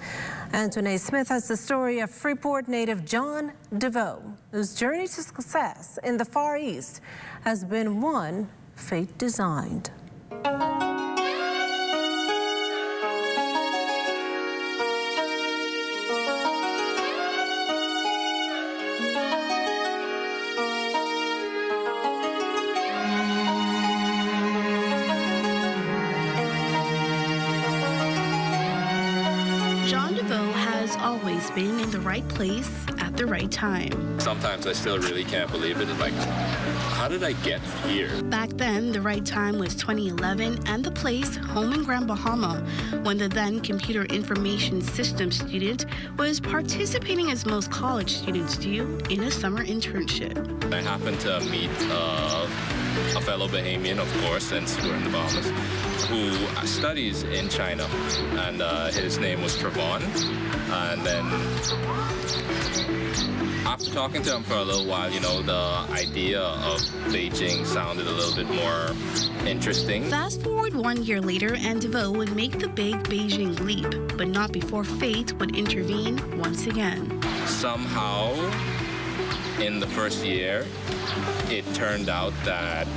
Anthony Smith has the story of Freeport native John DeVoe, whose journey to success in the Far East has been one fate designed. Always been in the right place at the right time. Sometimes I still really can't believe it. Like, how did I get here? Back then, the right time was 2011 and the place home in Grand Bahama when the then computer information systems student was participating as most college students do in a summer internship. I happened to meet a fellow Bahamian, of course, since we're in the Bahamas, who studies in China, and his name was Trevon. And then after talking to him for a little while, you know, the idea of Beijing sounded a little bit more interesting. Fast forward 1 year later, and DeVoe would make the big Beijing leap, but not before fate would intervene once again. Somehow, in the first year, it turned out that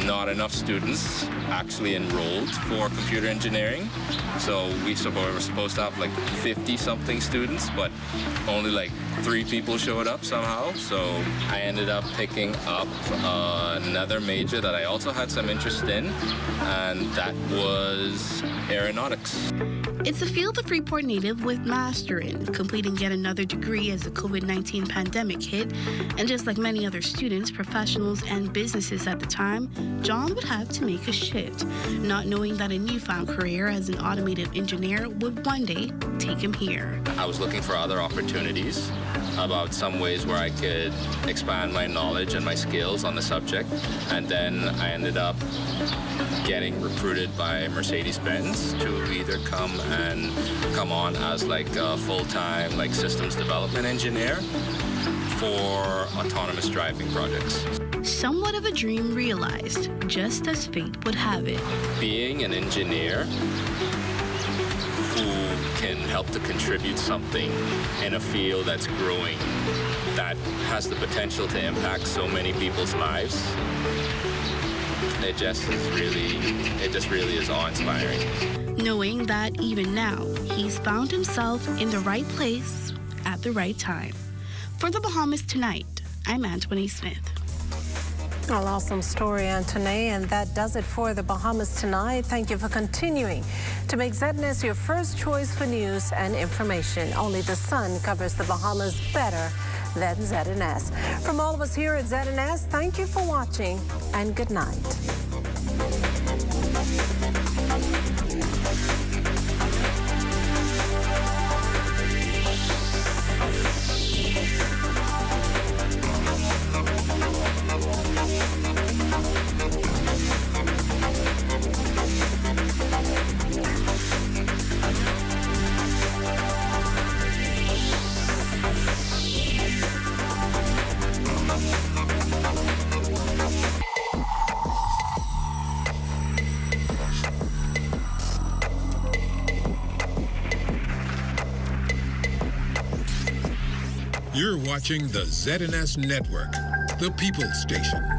not enough students actually enrolled for computer engineering. So we were supposed to have like 50-something students, but only like 3 people showed up somehow. So I ended up picking up another major that I also had some interest in, and that was aeronautics. It's a field the Freeport native would master in, completing yet another degree as the COVID-19 pandemic hit. And just like many other students, professionals, and businesses at the time, John would have to make a shift, not knowing that a newfound career as an automotive engineer would one day take him here. I was looking for other opportunities, about some ways where I could expand my knowledge and my skills on the subject. And then I ended up getting recruited by Mercedes-Benz to either come on as like a full-time like systems development engineer for autonomous driving projects. Somewhat of a dream realized, just as fate would have it. Being an engineer who can help to contribute something in a field that's growing, that has the potential to impact so many people's lives, it just really is awe-inspiring. Knowing that even now, he's found himself in the right place at the right time. For the Bahamas Tonight, I'm Antoine Smith. Well, awesome story, Antoine, and that does it for the Bahamas tonight. Thank you for continuing to make ZNS your first choice for news and information. Only the sun covers the Bahamas better than ZNS. From all of us here at ZNS, thank you for watching and good night. You're watching the ZNS Network, the People's Station.